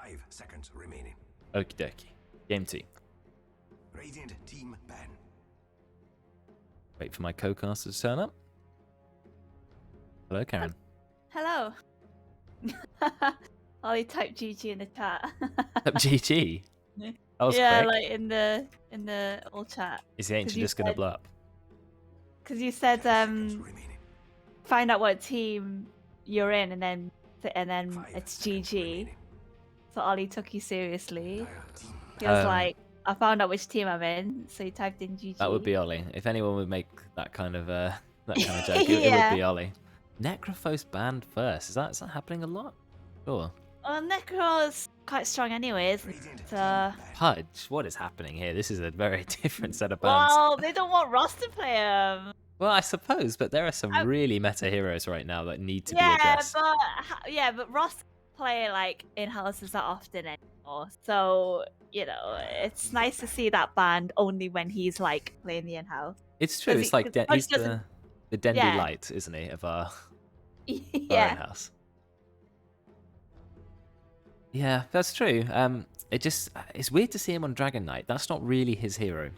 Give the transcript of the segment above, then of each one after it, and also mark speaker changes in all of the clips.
Speaker 1: 5 seconds remaining.
Speaker 2: Okie dokie. Game 2.
Speaker 1: Radiant team ban.
Speaker 2: Wait for my co-caster to turn up. Hello, Karen.
Speaker 3: Hello. Ollie typed GG in the chat.
Speaker 2: GG. That was
Speaker 3: yeah,
Speaker 2: quick.
Speaker 3: like in the old chat.
Speaker 2: Is the ancient just gonna blow up?
Speaker 3: Because you said
Speaker 1: 10 seconds remaining.
Speaker 3: find out what team you're in, and then
Speaker 1: 5
Speaker 3: it's
Speaker 1: seconds
Speaker 3: GG.
Speaker 1: remaining.
Speaker 3: So Ollie took you seriously.
Speaker 1: Entire team
Speaker 3: He was like, I found out which team I'm in, so he typed in GG.
Speaker 2: That would be Ollie. If anyone would make that kind of joke, it would
Speaker 3: Yeah.
Speaker 2: be Ollie. Necrophos banned first. Is that happening a lot? Sure.
Speaker 3: Well, Necro's quite strong anyways.
Speaker 1: Radiant
Speaker 3: So...
Speaker 2: Pudge, what is happening here? This is a very different set of bans.
Speaker 3: Well, they don't want Ross to play him.
Speaker 2: Well, I suppose, but there are some really meta heroes right now that need to be
Speaker 3: Yeah,
Speaker 2: addressed.
Speaker 3: but Ross play like in-houses that often anymore. So, you know, it's nice to see that band only when he's like playing the in-house.
Speaker 2: It's true. It's like he's the Dendy
Speaker 3: Yeah.
Speaker 2: Light, isn't he, of our
Speaker 3: Yeah.
Speaker 2: in-house. Yeah, that's true. It's weird to see him on Dragon Knight. That's not really his hero.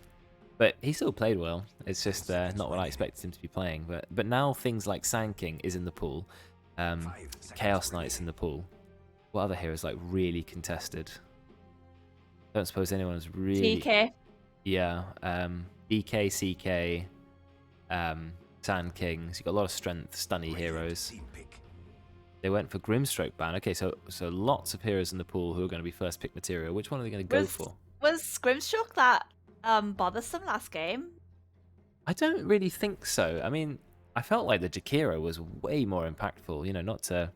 Speaker 2: But he still played well. It's just not what I expected him to be playing. But now things like Sand King is in the pool.
Speaker 1: 5 seconds
Speaker 2: Chaos Knight's in the pool. What other heroes like really contested? Don't suppose anyone's really...
Speaker 3: TK.
Speaker 2: Yeah. DK, CK, Sand Kings. You've got a lot of strength, stunny heroes.
Speaker 1: Team pick.
Speaker 2: They went for Grimstroke ban. Okay, so lots of heroes in the pool who are going to be first pick material. Which one are they going to go for?
Speaker 3: Was Grimstroke that bothersome last game?
Speaker 2: I don't really think so. I mean, I felt like the Jakiro was way more impactful. You know, not to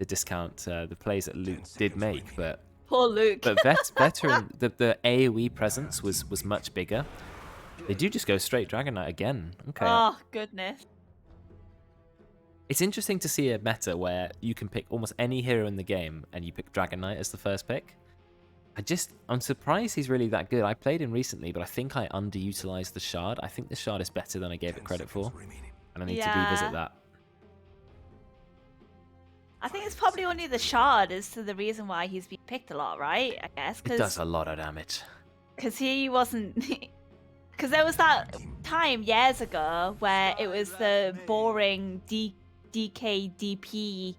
Speaker 2: discount the plays that Luke did make, but
Speaker 3: Poor Luke.
Speaker 2: veteran the AoE presence was much bigger. They do just go straight Dragon Knight again. Okay.
Speaker 3: Oh, goodness.
Speaker 2: It's interesting to see a meta where you can pick almost any hero in the game and you pick Dragon Knight as the first pick. I'm surprised he's really that good. I played him recently, but I think I underutilized the Shard. I think the Shard is better than I gave it credit for, and I need to revisit that.
Speaker 3: I think it's probably only the Shard is the reason why he's been picked a lot, right? I guess.
Speaker 2: It does a lot of damage.
Speaker 3: Because he wasn't... Because there was that time years ago where it was the boring DK DP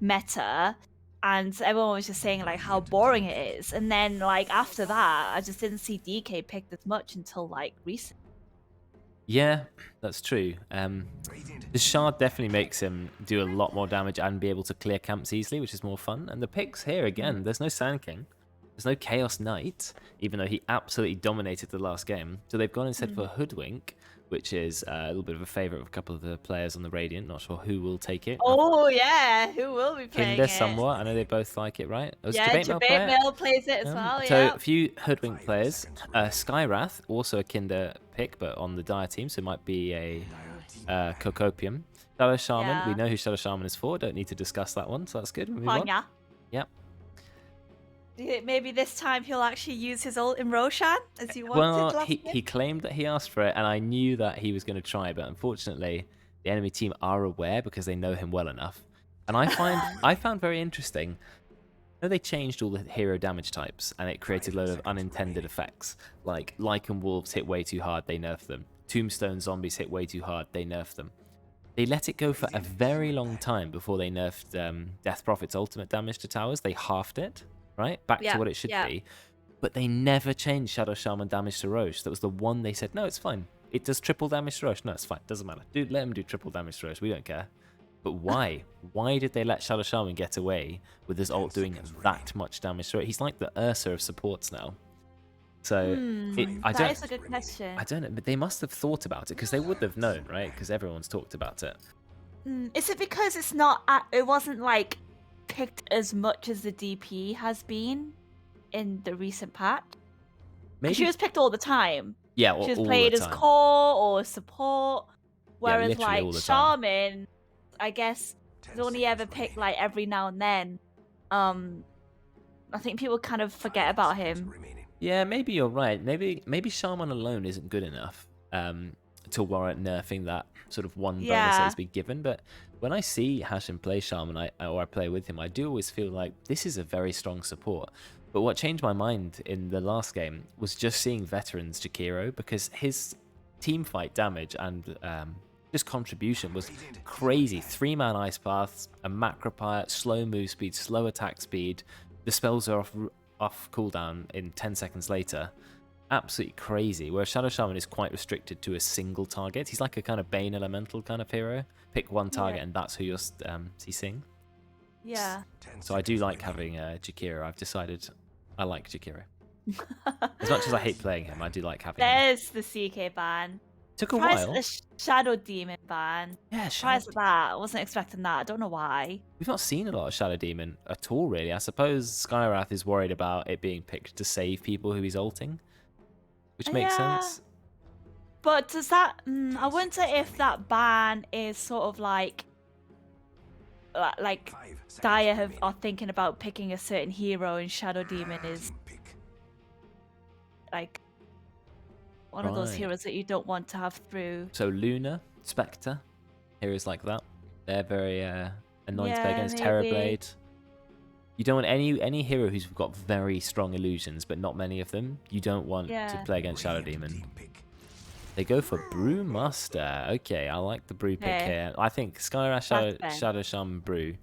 Speaker 3: meta, and everyone was just saying like how boring it is. And then like after that, I just didn't see DK picked as much until like recent.
Speaker 2: Yeah, that's true. The Shard definitely makes him do a lot more damage and be able to clear camps easily, which is more fun. And the picks here, again, there's no Sand King. There's no Chaos Knight, even though he absolutely dominated the last game. So they've gone instead for Hoodwink, which is a little bit of a favourite of a couple of the players on the Radiant. Not sure who will take it.
Speaker 3: Oh, yeah. Who will be playing
Speaker 2: Kinder
Speaker 3: it?
Speaker 2: somewhat. I know they both like it, right?
Speaker 3: Yeah, Debate Mail plays it as well,
Speaker 2: So
Speaker 3: yeah.
Speaker 2: a few Hoodwink players. Skywrath, also a Kinder pick, but on the Dire team, so it might be a Cocopium. Shadow Shaman, we know who Shadow Shaman is for. Don't need to discuss that one, so that's good. Move on. Yep.
Speaker 3: Do you think maybe this time he'll actually use his ult in Roshan as he wanted last game?
Speaker 2: He claimed that he asked for it, and I knew that he was going to try, but unfortunately, the enemy team are aware because they know him well enough. And I found very interesting. You know, they changed all the hero damage types, and it created a load of unintended effects. Like Lycan Wolves hit way too hard, they nerfed them. Tombstone Zombies hit way too hard, they nerfed them. They let it go for a very long time before they nerfed Death Prophet's ultimate damage to towers. They halved it. Right? Back to what it should be. But they never changed Shadow Shaman damage to Roche. That was the one they said, no, it's fine. It does triple damage to Roche. No, it's fine. Doesn't matter. Dude, let him do triple damage to Roche. We don't care. But why? Why did they let Shadow Shaman get away with his ult doing that much damage to it? He's like the Ursa of supports now. So
Speaker 3: that is a good question.
Speaker 2: I don't know, but they must have thought about it because they would have known, right? Because everyone's talked about it.
Speaker 3: Is it because it wasn't like picked as much as the DP has been in the recent patch?
Speaker 2: Maybe
Speaker 3: she was picked all the time.
Speaker 2: Yeah,
Speaker 3: she was played as core or support, whereas like Shaman, I guess, is only ever picked like every now and then. I think people kind of forget about him.
Speaker 2: Yeah, maybe you're right. Maybe Shaman alone isn't good enough. to warrant nerfing that sort of one bonus that
Speaker 3: Yeah.
Speaker 2: he's been given. But when I see Hashem play Shaman, or I play with him, I do always feel like this is a very strong support. But what changed my mind in the last game was just seeing veterans Jakiro, because his team fight damage and just contribution was crazy. 3-man ice paths, a macropire, slow move speed, slow attack speed. The spells are off cooldown in 10 seconds later. Absolutely crazy. Whereas Shadow Shaman is quite restricted to a single target. He's like a kind of Bane Elemental kind of hero. Pick one target and that's who you're CCing.
Speaker 3: Yeah.
Speaker 2: So I do like having Jakiro. I've decided I like Jakiro. As much as I hate playing him, I do like having him.
Speaker 3: There's the CK ban.
Speaker 2: Took a
Speaker 3: Price
Speaker 2: while.
Speaker 3: the Shadow Demon ban.
Speaker 2: Yeah,
Speaker 3: Price of that. I wasn't expecting that. I don't know why.
Speaker 2: We've not seen a lot of Shadow Demon at all, really. I suppose Skywrath is worried about it being picked to save people who he's ulting, which makes sense.
Speaker 3: But does that... I wonder if that ban is sort of like Dire are thinking about picking a certain hero and Shadow Demon is like one of those
Speaker 2: Right.
Speaker 3: heroes that you don't want to have through.
Speaker 2: So Luna, Spectre, heroes like that, they're very annoying to play
Speaker 3: Yeah,
Speaker 2: against.
Speaker 3: maybe.
Speaker 2: Terrorblade. You don't want any hero who's got very strong illusions, but not many of them. You don't want to play against Shadow Demon. They go for Brewmaster. Okay, I like the Brew pick
Speaker 3: Okay.
Speaker 2: here. I think Skyrash,
Speaker 3: That's fair.
Speaker 2: Shadow Shaman, Brew.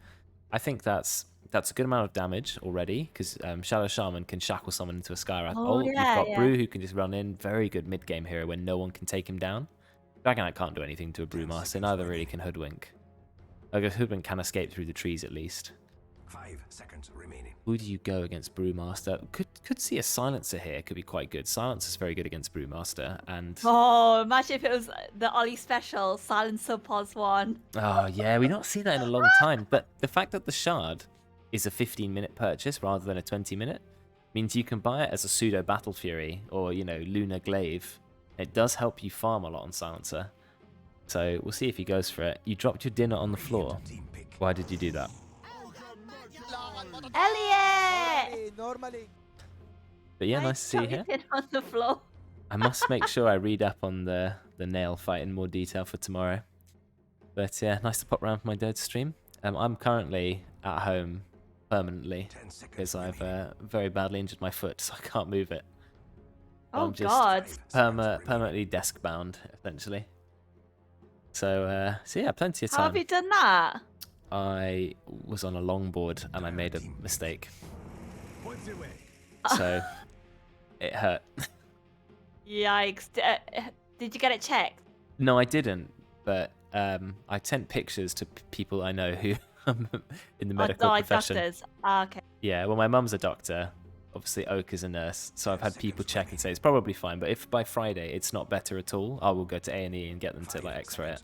Speaker 2: I think that's a good amount of damage already, because Shadow Shaman can shackle someone into a Skywrath ult. You've got Brew who can just run in. Very good mid-game hero when no one can take him down. Dragonite can't do anything to a Brewmaster. Neither really can Hoodwink. I guess Hoodwink can escape through the trees at least.
Speaker 1: 5 seconds remaining.
Speaker 2: Who do you go against Brewmaster? Could see a Silencer here. Could be quite good. Silencer's very good against Brewmaster. And
Speaker 3: Oh, imagine if it was the Ollie special, Silencer Pos 1.
Speaker 2: oh yeah, we've not seen that in a long time. But the fact that the Shard is a 15-minute purchase rather than a 20-minute means you can buy it as a pseudo Battle Fury or, you know, Lunar Glaive. It does help you farm a lot on Silencer. So we'll see if he goes for it. You dropped your dinner on the floor. Why did you do that?
Speaker 3: Elliot!
Speaker 2: But yeah,
Speaker 3: Why
Speaker 2: nice to see you here.
Speaker 3: dropped your pin on the floor.
Speaker 2: I must make sure I read up on the nail fight in more detail for tomorrow. But yeah, nice to pop around for my Dota stream. I'm currently at home permanently because I've very badly injured my foot, so I can't move it.
Speaker 3: Oh
Speaker 2: I'm just
Speaker 3: God.
Speaker 2: permanently desk bound, essentially. So yeah, plenty of
Speaker 3: How
Speaker 2: time.
Speaker 3: have you done that?
Speaker 2: I was on a longboard and I made a mistake. So it hurt.
Speaker 3: Yikes. Did you get it checked?
Speaker 2: No, I didn't. But I sent pictures to people I know who in the medical profession.
Speaker 3: Doctors. Ah, okay.
Speaker 2: Yeah, well, my mum's a doctor. Obviously, Oak is a nurse. So I've had people check and say it's probably fine. But if by Friday it's not better at all, I will go to A&E and get them to like X-ray it.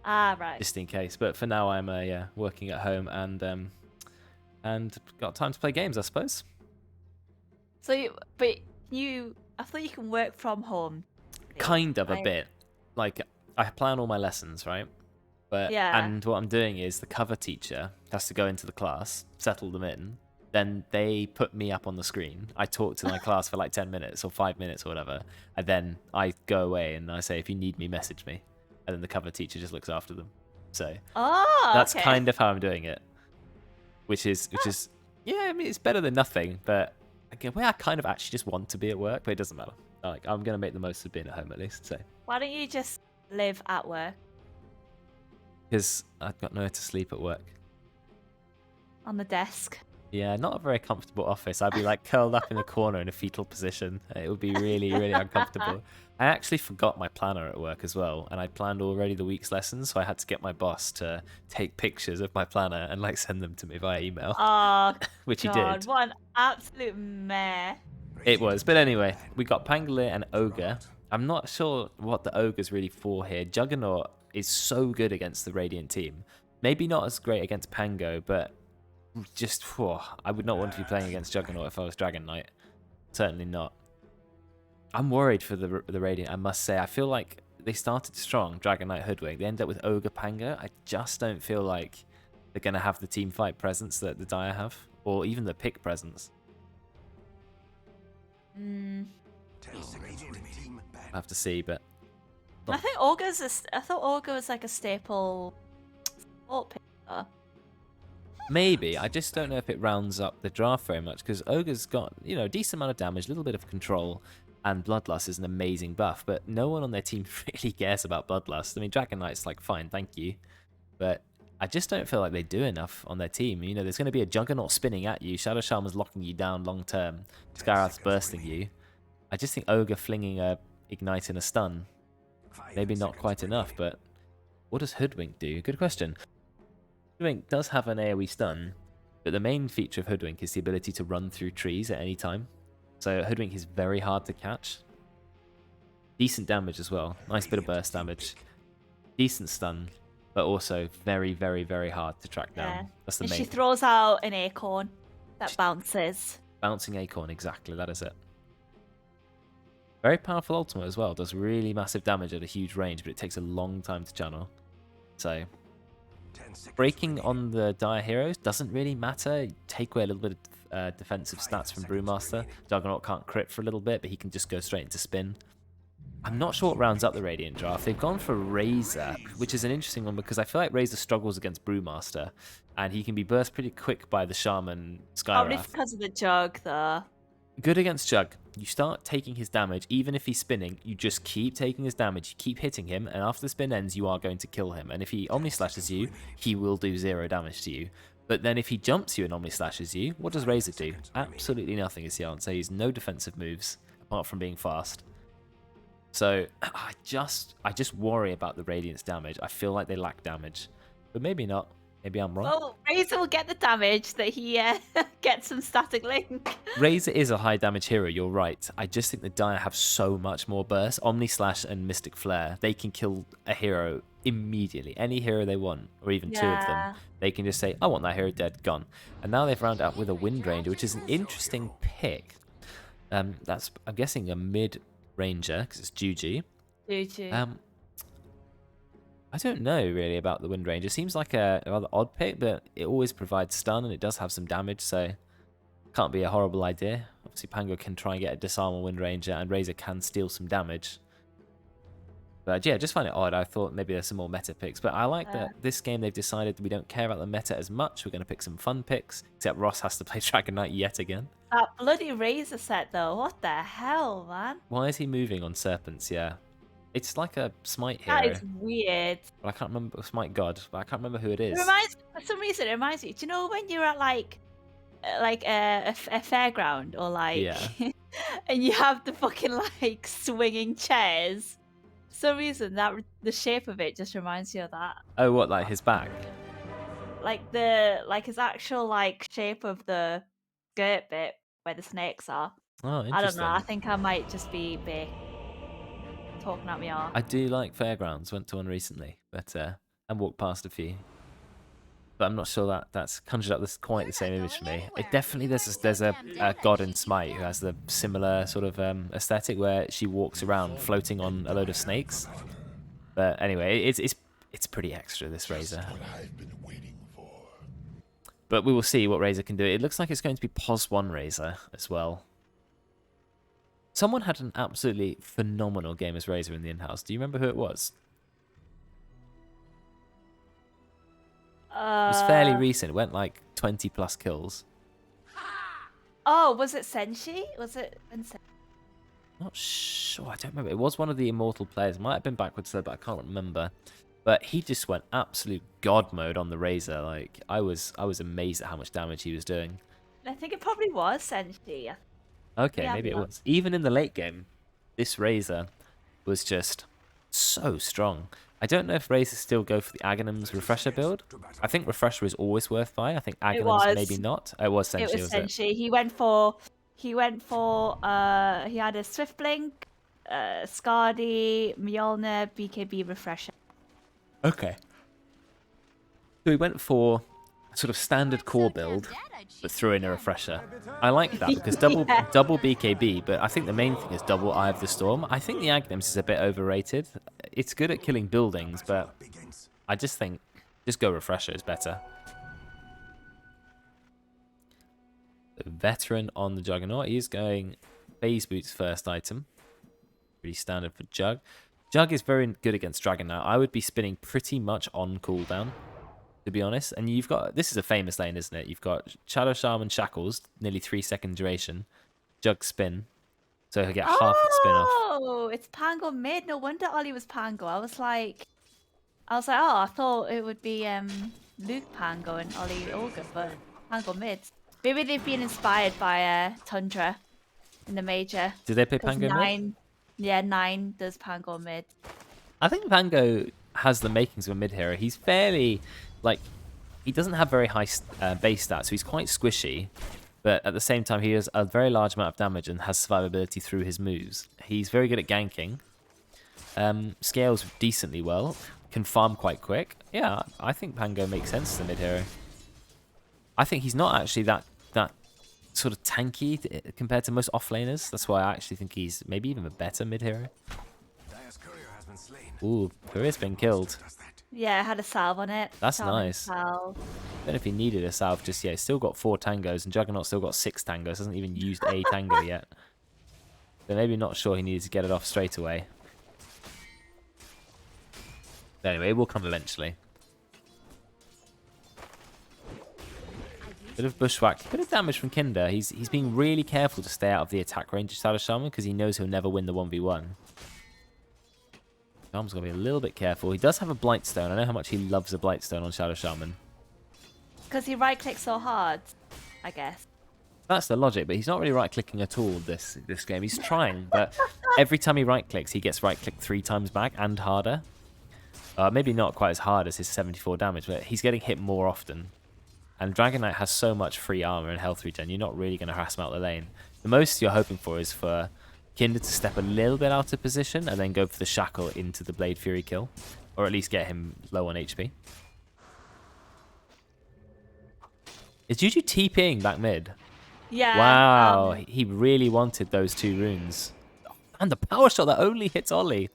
Speaker 3: Ah, right.
Speaker 2: Just in case. But for now, I'm working at home and got time to play games, I suppose.
Speaker 3: So, I thought you can work from home.
Speaker 2: Kind of a
Speaker 3: Like-
Speaker 2: bit. Like I plan all my lessons, right? But
Speaker 3: Yeah.
Speaker 2: and what I'm doing is the cover teacher has to go into the class, settle them in. Then they put me up on the screen. I talk to my class for like 10 minutes or 5 minutes or whatever. And then I go away and I say, if you need me, message me. And then the cover teacher just looks after them. So
Speaker 3: Oh,
Speaker 2: that's
Speaker 3: okay.
Speaker 2: kind of how I'm doing it. Which is yeah, I mean it's better than nothing, but again, I kind of actually just want to be at work, but it doesn't matter. Like I'm gonna make the most of being at home at least, so
Speaker 3: Why don't you just live at work
Speaker 2: because I've got nowhere to sleep at work.
Speaker 3: on the desk?
Speaker 2: Yeah, not a very comfortable office. I'd be like curled up in a corner in a fetal position. It would be really, really uncomfortable. I actually forgot my planner at work as well, and I'd planned already the week's lessons, so I had to get my boss to take pictures of my planner and like send them to me via email,
Speaker 3: Oh,
Speaker 2: which
Speaker 3: God,
Speaker 2: he did.
Speaker 3: what an absolute meh.
Speaker 2: It was, but anyway, we got Pangolier and Ogre. I'm not sure what the Ogre's really for here. Juggernaut is so good against the Radiant team. Maybe not as great against Pango, but just, I would not want to be playing against Juggernaut if I was Dragon Knight. Certainly not. I'm worried for the Radiant, I must say. I feel like they started strong, Dragon Knight Hoodwink. They end up with Ogre Pango. I just don't feel like they're going to have the team fight presence that the Dire have, or even the pick presence.
Speaker 3: Mm.
Speaker 2: I have to see, but
Speaker 3: I think Ogre's I thought Ogre was like a staple support pick, though.
Speaker 2: Maybe. I just don't know if it rounds up the draft very much, because Ogre's got, you know, a decent amount of damage, a little bit of control, and Bloodlust is an amazing buff, but no one on their team really cares about Bloodlust. I mean, Dragon Knight's like, fine, thank you. But I just don't feel like they do enough on their team. You know, there's going to be a Juggernaut spinning at you, Shadow Shaman's locking you down long term, Skyrath's bursting you. I just think Ogre flinging a Ignite and a stun, maybe not quite enough, but what does Hoodwink do? Good question. Hoodwink does have an AoE stun, but the main feature of Hoodwink is the ability to run through trees at any time. So Hoodwink is very hard to catch. Decent damage as well. Nice bit of burst damage. Decent stun, but also very, very, very hard to track down.
Speaker 3: Yeah.
Speaker 2: That's the
Speaker 3: And
Speaker 2: main.
Speaker 3: she throws out an acorn that bounces.
Speaker 2: Bouncing acorn, exactly. That is it. Very powerful ultimate as well. Does really massive damage at a huge range, but it takes a long time to channel. So breaking on the Dire Heroes doesn't really matter. You take away a little bit of defensive stats from Brewmaster. Juggernaut can't crit for a little bit, but he can just go straight into spin. I'm not sure what rounds up the Radiant draft. They've gone for Razor, which is an interesting one because I feel like Razor struggles against Brewmaster, and he can be burst pretty quick by the Shaman
Speaker 3: Probably
Speaker 2: Skyrath.
Speaker 3: because of the jug, though.
Speaker 2: Good against Jug. You start taking his damage, even if he's spinning, you just keep taking his damage, you keep hitting him, and after the spin ends, you are going to kill him. And if he Omni Slashes you, he will do 0 damage to you. But then if he jumps you and Omni Slashes you, what does Razor do? Absolutely nothing is the answer. He's no defensive moves, apart from being fast. So I just worry about the Radiant's damage. I feel like they lack damage. But maybe not. Maybe I'm wrong.
Speaker 3: Well, Razor will get the damage that he gets from Static Link.
Speaker 2: Razor is a high damage hero, you're right. I just think the Dire have so much more burst. Omni Slash and Mystic Flare, they can kill a hero immediately. Any hero they want, or even two of them. They can just say, I want that hero dead, gone. And now they've rounded up with a Wind Ranger, which is an interesting pick. That's, I'm guessing, a mid-ranger, because it's Juji.
Speaker 3: Juju.
Speaker 2: I don't know really about the Wind Ranger. It seems like a rather odd pick, but it always provides stun and it does have some damage, so can't be a horrible idea. Obviously, Pango can try and get a disarm on Wind Ranger, and Razor can steal some damage. But yeah, just find it odd. I thought maybe there's some more meta picks, but I like that this game they've decided that we don't care about the meta as much. We're going to pick some fun picks, except Ross has to play Dragon Knight yet again.
Speaker 3: That bloody Razor set, though. What the hell, man?
Speaker 2: Why is he moving on Serpents? Yeah. It's like a Smite hero.
Speaker 3: That is weird.
Speaker 2: But I can't remember Smite God, but I can't remember who it is.
Speaker 3: For some reason, it reminds me. Do you know when you're at like a fairground or like,
Speaker 2: Yeah.
Speaker 3: and you have the fucking like swinging chairs? For some reason, that the shape of it just reminds you of that.
Speaker 2: Oh, what, like his back?
Speaker 3: Like his actual like shape of the skirt bit where the snakes are.
Speaker 2: Oh, interesting.
Speaker 3: I don't know. I think I might just be talking at me off.
Speaker 2: I do like fairgrounds. Went to one recently, but and walked past a few. But I'm not sure that that's conjured up this quite the same image for me. It definitely there's a god in Smite who has the similar sort of aesthetic where she walks around floating on a load of snakes. But anyway, it's pretty extra, this Razor. But we will see what Razor can do. It looks like it's going to be POS 1 Razor as well. Someone had an absolutely phenomenal game as Razor in the Inhouse. Do you remember who it was? It was fairly recent. It went like 20 plus kills.
Speaker 3: Oh, was it Senshi? Was it Vincent?
Speaker 2: Not sure. I don't remember. It was one of the immortal players. Might have been backwards though, but I can't remember. But he just went absolute god mode on the Razor. Like I was amazed at how much damage he was doing.
Speaker 3: I think it probably was Senshi.
Speaker 2: Okay,
Speaker 3: Yeah,
Speaker 2: maybe it was. Even in the late game, this Razor was just so strong. I don't know if Razor still go for the Aghanim's Refresher build. I think Refresher is always worth buy. I think Aghanim's maybe not. Oh, it was Senshi,
Speaker 3: It was
Speaker 2: was
Speaker 3: Senshi.
Speaker 2: it?
Speaker 3: He had a Swift Blink, Skadi, Mjolnir, BKB Refresher.
Speaker 2: Okay. So he went for a sort of standard core build, but threw in a Refresher. I like that because double BKB, but I think the main thing is double Eye of the Storm. I think the Aghanims is a bit overrated. It's good at killing buildings, but I just think just go Refresher is better. The Veteran on the Juggernaut. He's going Phase Boots first item. Pretty standard for Jug. Jug is very good against Dragon now. I would be spinning pretty much on cooldown, to be honest. And you've got, this is a famous lane, isn't it? You've got Shadow Shaman Shackles, nearly 3-second duration. Jug spin. So he'll get half the spin off.
Speaker 3: Oh, it's Pango mid. No wonder Ollie was Pango. I was like, oh, I thought it would be Luke Pango and Ollie Olga, but Pango mid. Maybe they've been inspired by Tundra in the major.
Speaker 2: Did they play Pango mid?
Speaker 3: Yeah, 9 does Pango mid.
Speaker 2: I think Pango has the makings of a mid hero. He's fairly, like, he doesn't have very high base stats, so he's quite squishy. But at the same time, he has a very large amount of damage and has survivability through his moves. He's very good at ganking. Scales decently well. Can farm quite quick. Yeah, I think Pango makes sense as a mid hero. I think he's not actually that sort of tanky compared to most offlaners. That's why I actually think he's maybe even a better mid hero. Ooh, Courier's been killed.
Speaker 3: Yeah, I had a salve on it.
Speaker 2: That's nice. I don't know if he needed a salve just yet. He's still got 4 tangos, and Juggernaut still got 6 tangos. Hasn't even used a tango yet. So maybe not sure he needed to get it off straight away. But anyway, it will come eventually. Bit of bushwhack, bit of damage from Kinder. He's being really careful to stay out of the attack range of Shadow Shaman because he knows he'll never win the 1v1. Shaman's got to be a little bit careful. He does have a Blightstone. I know how much he loves a Blightstone on Shadow Shaman.
Speaker 3: Because he right-clicks so hard, I guess.
Speaker 2: That's the logic, but he's not really right-clicking at all this game. He's trying, but every time he right-clicks, he gets right-clicked 3 times back and harder. Maybe not quite as hard as his 74 damage, but he's getting hit more often. And Dragon Knight has so much free armor and health regen, you're not really going to harass him out the lane. The most you're hoping for is for Kinder to step a little bit out of position and then go for the Shackle into the Blade Fury kill. Or at least get him low on HP. Is Juju TPing back mid?
Speaker 3: Yeah.
Speaker 2: Wow, he really wanted those 2 runes. And the power shot that only hits Ollie.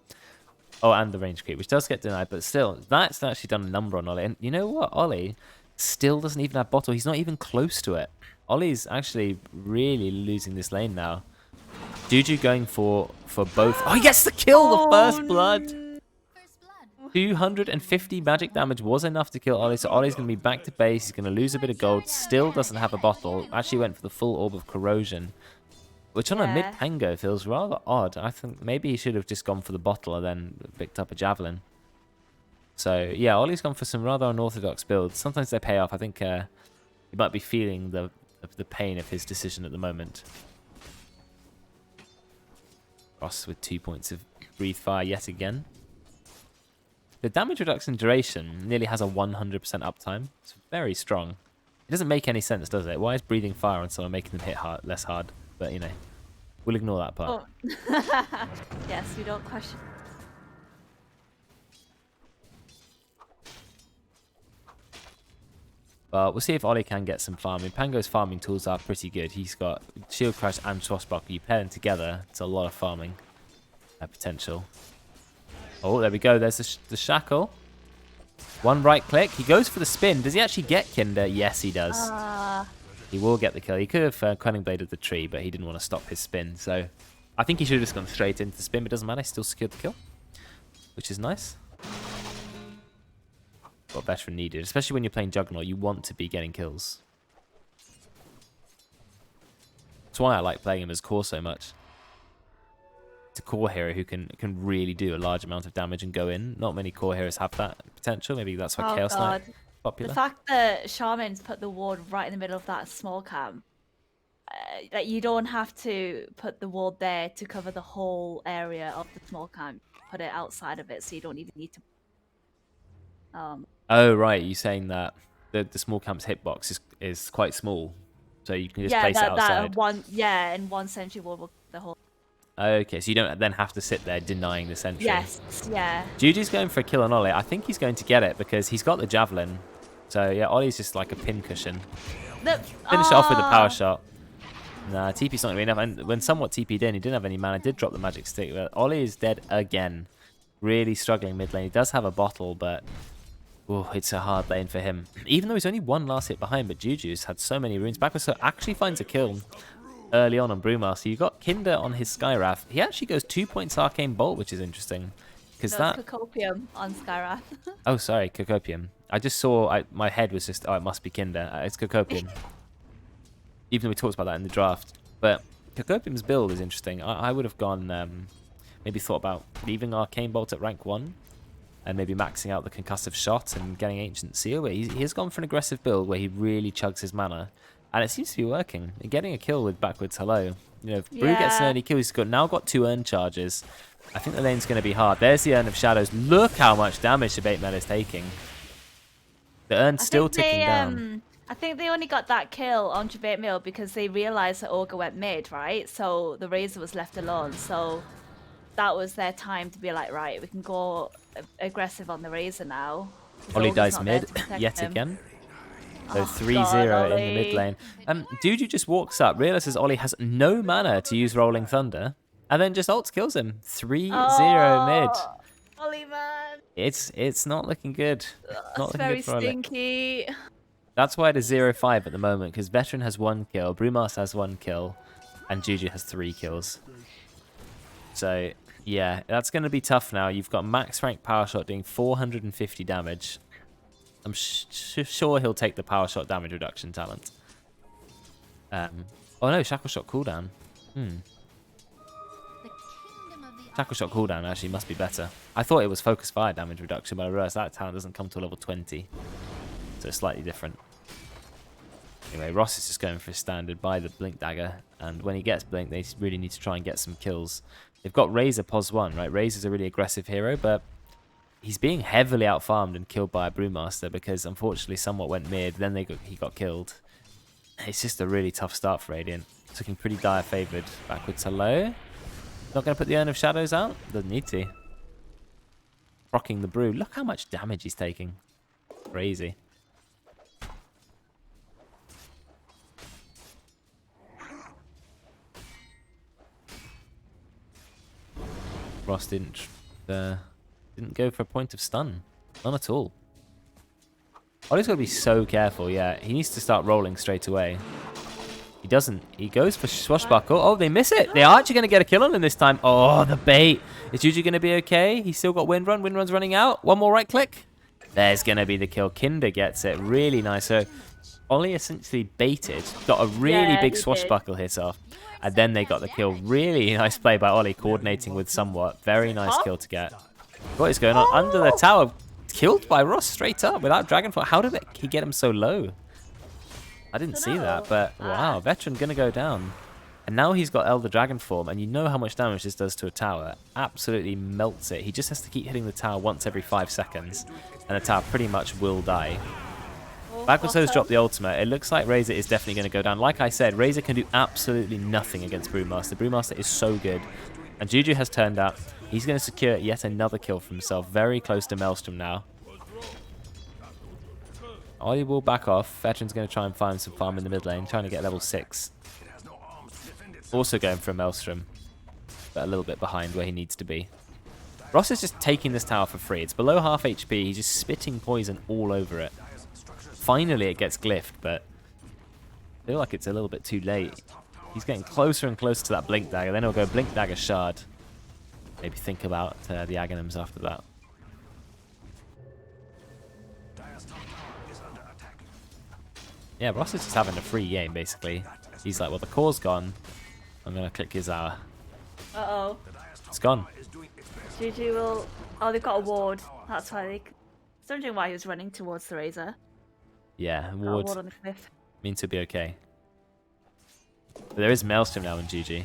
Speaker 2: Oh, and the range creep, which does get denied, but still, that's actually done a number on Ollie. And you know what? Ollie still doesn't even have bottle. He's not even close to it. Ollie's actually really losing this lane now. Juju going for both. Oh, he gets the kill, the first blood. 250 magic damage was enough to kill Ollie, so Ollie's going to be back to base. He's going to lose a bit of gold. Still doesn't have a bottle. Actually went for the full Orb of Corrosion, which on a mid-tango feels rather odd. I think maybe he should have just gone for the bottle and then picked up a Javelin. So, yeah, Ollie's gone for some rather unorthodox builds. Sometimes they pay off. I think he might be feeling the pain of his decision at the moment. Ross with 2 points of Breathe Fire yet again. The damage reduction duration nearly has a 100% uptime. It's very strong. It doesn't make any sense, does it? Why is Breathing Fire on someone making them hit less hard? But, you know, we'll ignore that part.
Speaker 3: Oh. Yes, we don't question.
Speaker 2: But we'll see if Ollie can get some farming. Pango's farming tools are pretty good. He's got Shield Crash and Swashbuckle. You pair them together, it's a lot of farming potential. Oh, there we go. There's the Shackle. One right click. He goes for the spin. Does he actually get Kinder? Yes, he does. He will get the kill. He could have Quelling Bladed the tree, but he didn't want to stop his spin. So I think he should have just gone straight into the spin, but it doesn't matter. He still secured the kill, which is nice. What veteran needed, especially when you're playing Juggernaut, you want to be getting kills. That's why I like playing him as core so much. It's a core hero who can really do a large amount of damage and go in. Not many core heroes have that potential. Maybe that's why Chaos Knight is popular.
Speaker 3: The fact that Shamans put the ward right in the middle of that small camp, that you don't have to put the ward there to cover the whole area of the small camp. Put it outside of it, so you don't even need to.
Speaker 2: Oh right, you're saying that the small camp's hitbox is quite small, so you can just place it outside.
Speaker 3: And one sentry wall will the whole.
Speaker 2: Okay, so you don't then have to sit there denying the sentry.
Speaker 3: Yes, yeah.
Speaker 2: Juju's going for a kill on Ollie. I think he's going to get it because he's got the Javelin. So yeah, Ollie's just like a pincushion. Finish it off with a power shot. Nah, TP's not going to be enough. And when somewhat TP'd in, he didn't have any mana. Did drop the magic stick, but Ollie is dead again. Really struggling mid lane. He does have a bottle, but oh, it's a hard lane for him. Even though he's only one last hit behind, but Juju's had so many runes. Backward actually finds a kill early on Brewmaster. You've got Kinder on his Skywrath. He actually goes 2 points Arcane Bolt, which is interesting. Because
Speaker 3: No,
Speaker 2: that...
Speaker 3: it's Cocopium on Skyrath.
Speaker 2: Oh, sorry, Cocopium. I just saw... my head was just... Oh, it must be Kinder. It's Cocopium. Even though we talked about that in the draft. But Cocopium's build is interesting. I would have gone... maybe thought about leaving Arcane Bolt at rank 1. And maybe maxing out the Concussive Shot and getting Ancient Seal. But he has gone for an aggressive build where he really chugs his mana. And it seems to be working. And getting a kill with backwards hello. You know, if Brew gets an early kill, he's now got 2 Urn charges. I think the lane's going to be hard. There's the Urn of Shadows. Look how much damage the Bait Mel is taking. The Urn's still ticking down.
Speaker 3: I think they only got that kill on Jabate Mill because they realised that Ogre went mid, right? So the Razor was left alone. So that was their time to be like, right, we can go aggressive on the Razor now.
Speaker 2: Ollie dies mid yet again. So 3-0 in the mid lane. Juju just walks up, realizes Ollie has no mana to use Rolling Thunder, and then just ults kills him. 3-0 mid.
Speaker 3: Ollie, man.
Speaker 2: It's not looking good. Not looking
Speaker 3: very
Speaker 2: good for Ollie.
Speaker 3: stinky.
Speaker 2: That's why it is 0-5 at the moment, because Veteran has 1 kill, Brewmaster has 1 kill, and Juju has 3 kills. So, yeah, that's going to be tough now. You've got max rank Power Shot doing 450 damage. I'm sure he'll take the Power Shot damage reduction talent. Oh no, Shackle Shot cooldown. Shackle Shot cooldown actually must be better. I thought it was Focus Fire damage reduction, but I realised that talent doesn't come to level 20. So it's slightly different. Anyway, Ross is just going for his standard, buy the Blink Dagger, and when he gets Blink, they really need to try and get some kills. They've got Razor pos 1, right? Razor's a really aggressive hero, but he's being heavily outfarmed and killed by a Brewmaster because unfortunately someone went mid, then he got killed. It's just a really tough start for Radiant. It's looking pretty dire favoured. Backwards hello. Not going to put the Urn of Shadows out? Doesn't need to. Rocking the Brew. Look how much damage he's taking. Crazy. Ross didn't go for a point of stun. None at all. Ollie's got to be so careful, yeah. He needs to start rolling straight away. He doesn't. He goes for Swashbuckle. Oh, they miss it. They are actually going to get a kill on him this time. Oh, the bait. Is Juju going to be okay? He's still got Windrun. Windrun's running out. One more right click. There's going to be the kill. Kinder gets it. Really nice. So Ollie essentially baited. Got a really big Swashbuckle hit off. And then they got the kill. Really nice play by Ollie, coordinating with somewhat. Very nice kill to get. What is going on? Under the tower. Killed by Ross straight up without Dragonfall. How did he get him so low? I didn't see that, but wow. Veteran going to go down. And now he's got Elder Dragon form, and you know how much damage this does to a tower. Absolutely melts it. He just has to keep hitting the tower once every 5 seconds, and the tower pretty much will die. Backwards has dropped the ultimate. It looks like Razor is definitely going to go down. Like I said, Razor can do absolutely nothing against Brewmaster. Brewmaster is so good. And Juju has turned up. He's going to secure yet another kill for himself. Very close to Maelstrom now. Ollie will back off. Veteran's going to try and find some farm in the mid lane, trying to get level 6. Also going for a Maelstrom, but a little bit behind where he needs to be. Ross is just taking this tower for free. It's below half HP. He's just spitting poison all over it. Finally it gets glyphed, but I feel like it's a little bit too late. He's getting closer and closer to that Blink Dagger. Then he'll go Blink Dagger Shard. Maybe think about the Aghanims after that. Yeah, Ross is just having a free game, basically. He's like, well, the core's gone. I'm going to click his hour.
Speaker 3: Uh-oh.
Speaker 2: It's gone.
Speaker 3: Juju will... Oh, they've got a ward. That's why they... I was wondering why he was running towards the Razor.
Speaker 2: Yeah,
Speaker 3: Got a
Speaker 2: ward
Speaker 3: ward on the cliff.
Speaker 2: means to be okay. But there is Maelstrom now in GG.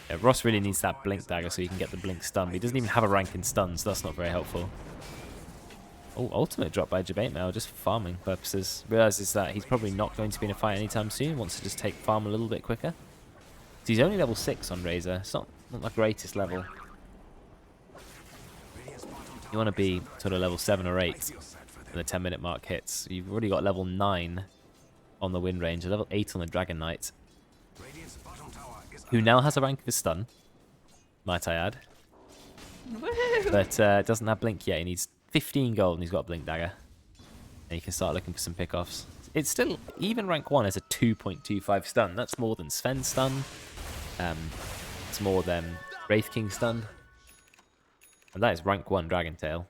Speaker 2: Yeah, Ross really needs that Blink Dagger so he can get the Blink stun. But he doesn't even have a rank in stun, so that's not very helpful. Oh, ultimate drop by Jabate Mail, just for farming purposes. Realizes that he's probably not going to be in a fight anytime soon. Wants to just take farm a little bit quicker. So he's only level 6 on Razor. It's not the greatest level. You want to be sort of level 7 or 8 when the 10-minute mark hits. You've already got level 9 on the Wind Range, level 8 on the Dragon Knight, who now has a rank of his stun, might I add. But doesn't have Blink yet. He needs 15 gold and he's got a Blink Dagger. And you can start looking for some pickoffs. It's still, even rank 1 is a 2.25 stun. That's more than Sven's stun. It's more than Wraith King stun. And that is rank 1 Dragon Tail.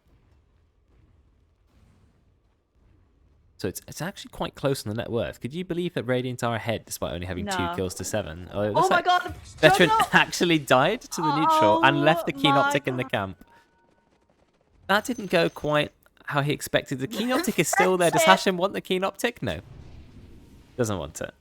Speaker 2: So it's actually quite close on the net worth. Could you believe that Radiant are ahead despite only having 2
Speaker 3: No.
Speaker 2: kills to 7?
Speaker 3: Oh my god!
Speaker 2: Veteran
Speaker 3: Juggernaut!
Speaker 2: actually died to the neutral and left the Keen
Speaker 3: my
Speaker 2: Optic in the camp. That didn't go quite how he expected. The Keen Optic is still there. Does Hashem want the Keen Optic? No. Doesn't want it.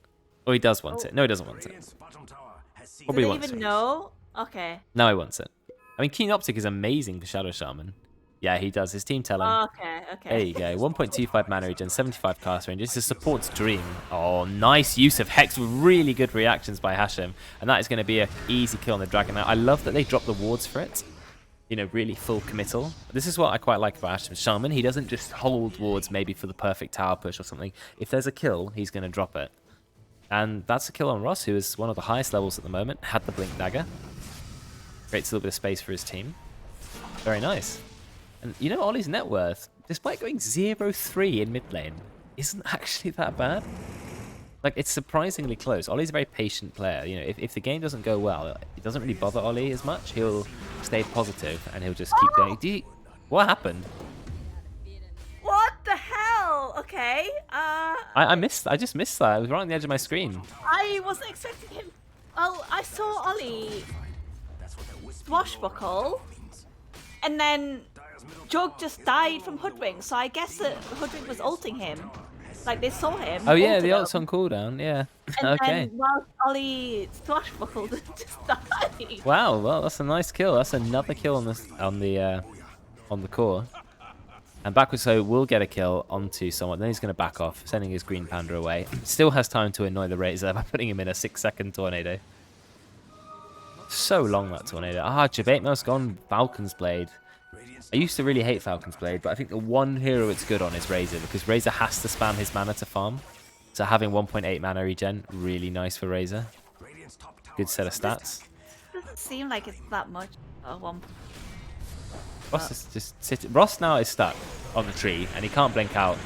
Speaker 2: Or he does want it. No, he doesn't want it.
Speaker 1: Radiant's bottom tower has seen
Speaker 2: Probably
Speaker 3: Do they
Speaker 2: wants
Speaker 3: even
Speaker 2: it.
Speaker 3: know? Okay.
Speaker 2: No, he wants it. I mean, Keen Optic is amazing for Shadow Shaman. Yeah, he does. His team tell him.
Speaker 3: Okay, okay.
Speaker 2: There you go. 1.25 mana regen, 75 cast range. It's a support's dream. Oh, nice use of Hex with really good reactions by Hashem. And that is going to be an easy kill on the Dragon. Now, I love that they drop the wards for it. You know, really full committal. This is what I quite like about Hashem's Shaman. He doesn't just hold wards maybe for the perfect tower push or something. If there's a kill, he's going to drop it. And that's a kill on Ross, who is one of the highest levels at the moment. Had the Blink Dagger. Creates a little bit of space for his team. Very nice. And you know, Ollie's net worth, despite going 0-3 in mid lane, isn't actually that bad. Like, it's surprisingly close. Ollie's a very patient player. You know, if the game doesn't go well, it doesn't really bother Ollie as much. He'll stay positive and he'll just keep going. What happened?
Speaker 3: What the hell? Okay.
Speaker 2: I just missed that. It was right on the edge of my screen.
Speaker 3: I wasn't expecting him. Oh, I saw Ollie swashbuckle, and then Jug just died from Hoodwink, so I guess that Hoodwink was ulting him. Like, they saw him.
Speaker 2: Oh yeah,
Speaker 3: ulted
Speaker 2: the
Speaker 3: him,
Speaker 2: ult's on cooldown, yeah.
Speaker 3: and
Speaker 2: Okay.
Speaker 3: then while Ollie swashbuckled, just died.
Speaker 2: Wow, well that's a nice kill. That's another kill on the core. And backwards so will get a kill onto someone. Then he's going to back off, sending his green panda away. Still has time to annoy the Razor by putting him in a 6-second tornado. So long, that tornado. Ah, Jabatemo's gone Falcon's Blade. I used to really hate Falcon's Blade, but I think the one hero it's good on is Razor, because Razor has to spam his mana to farm. So having 1.8 mana regen, really nice for Razor. Good set of stats.
Speaker 3: Doesn't seem like it's that much. One.
Speaker 2: Ross is just sitting. Ross now is stuck on the tree, and he can't blink out.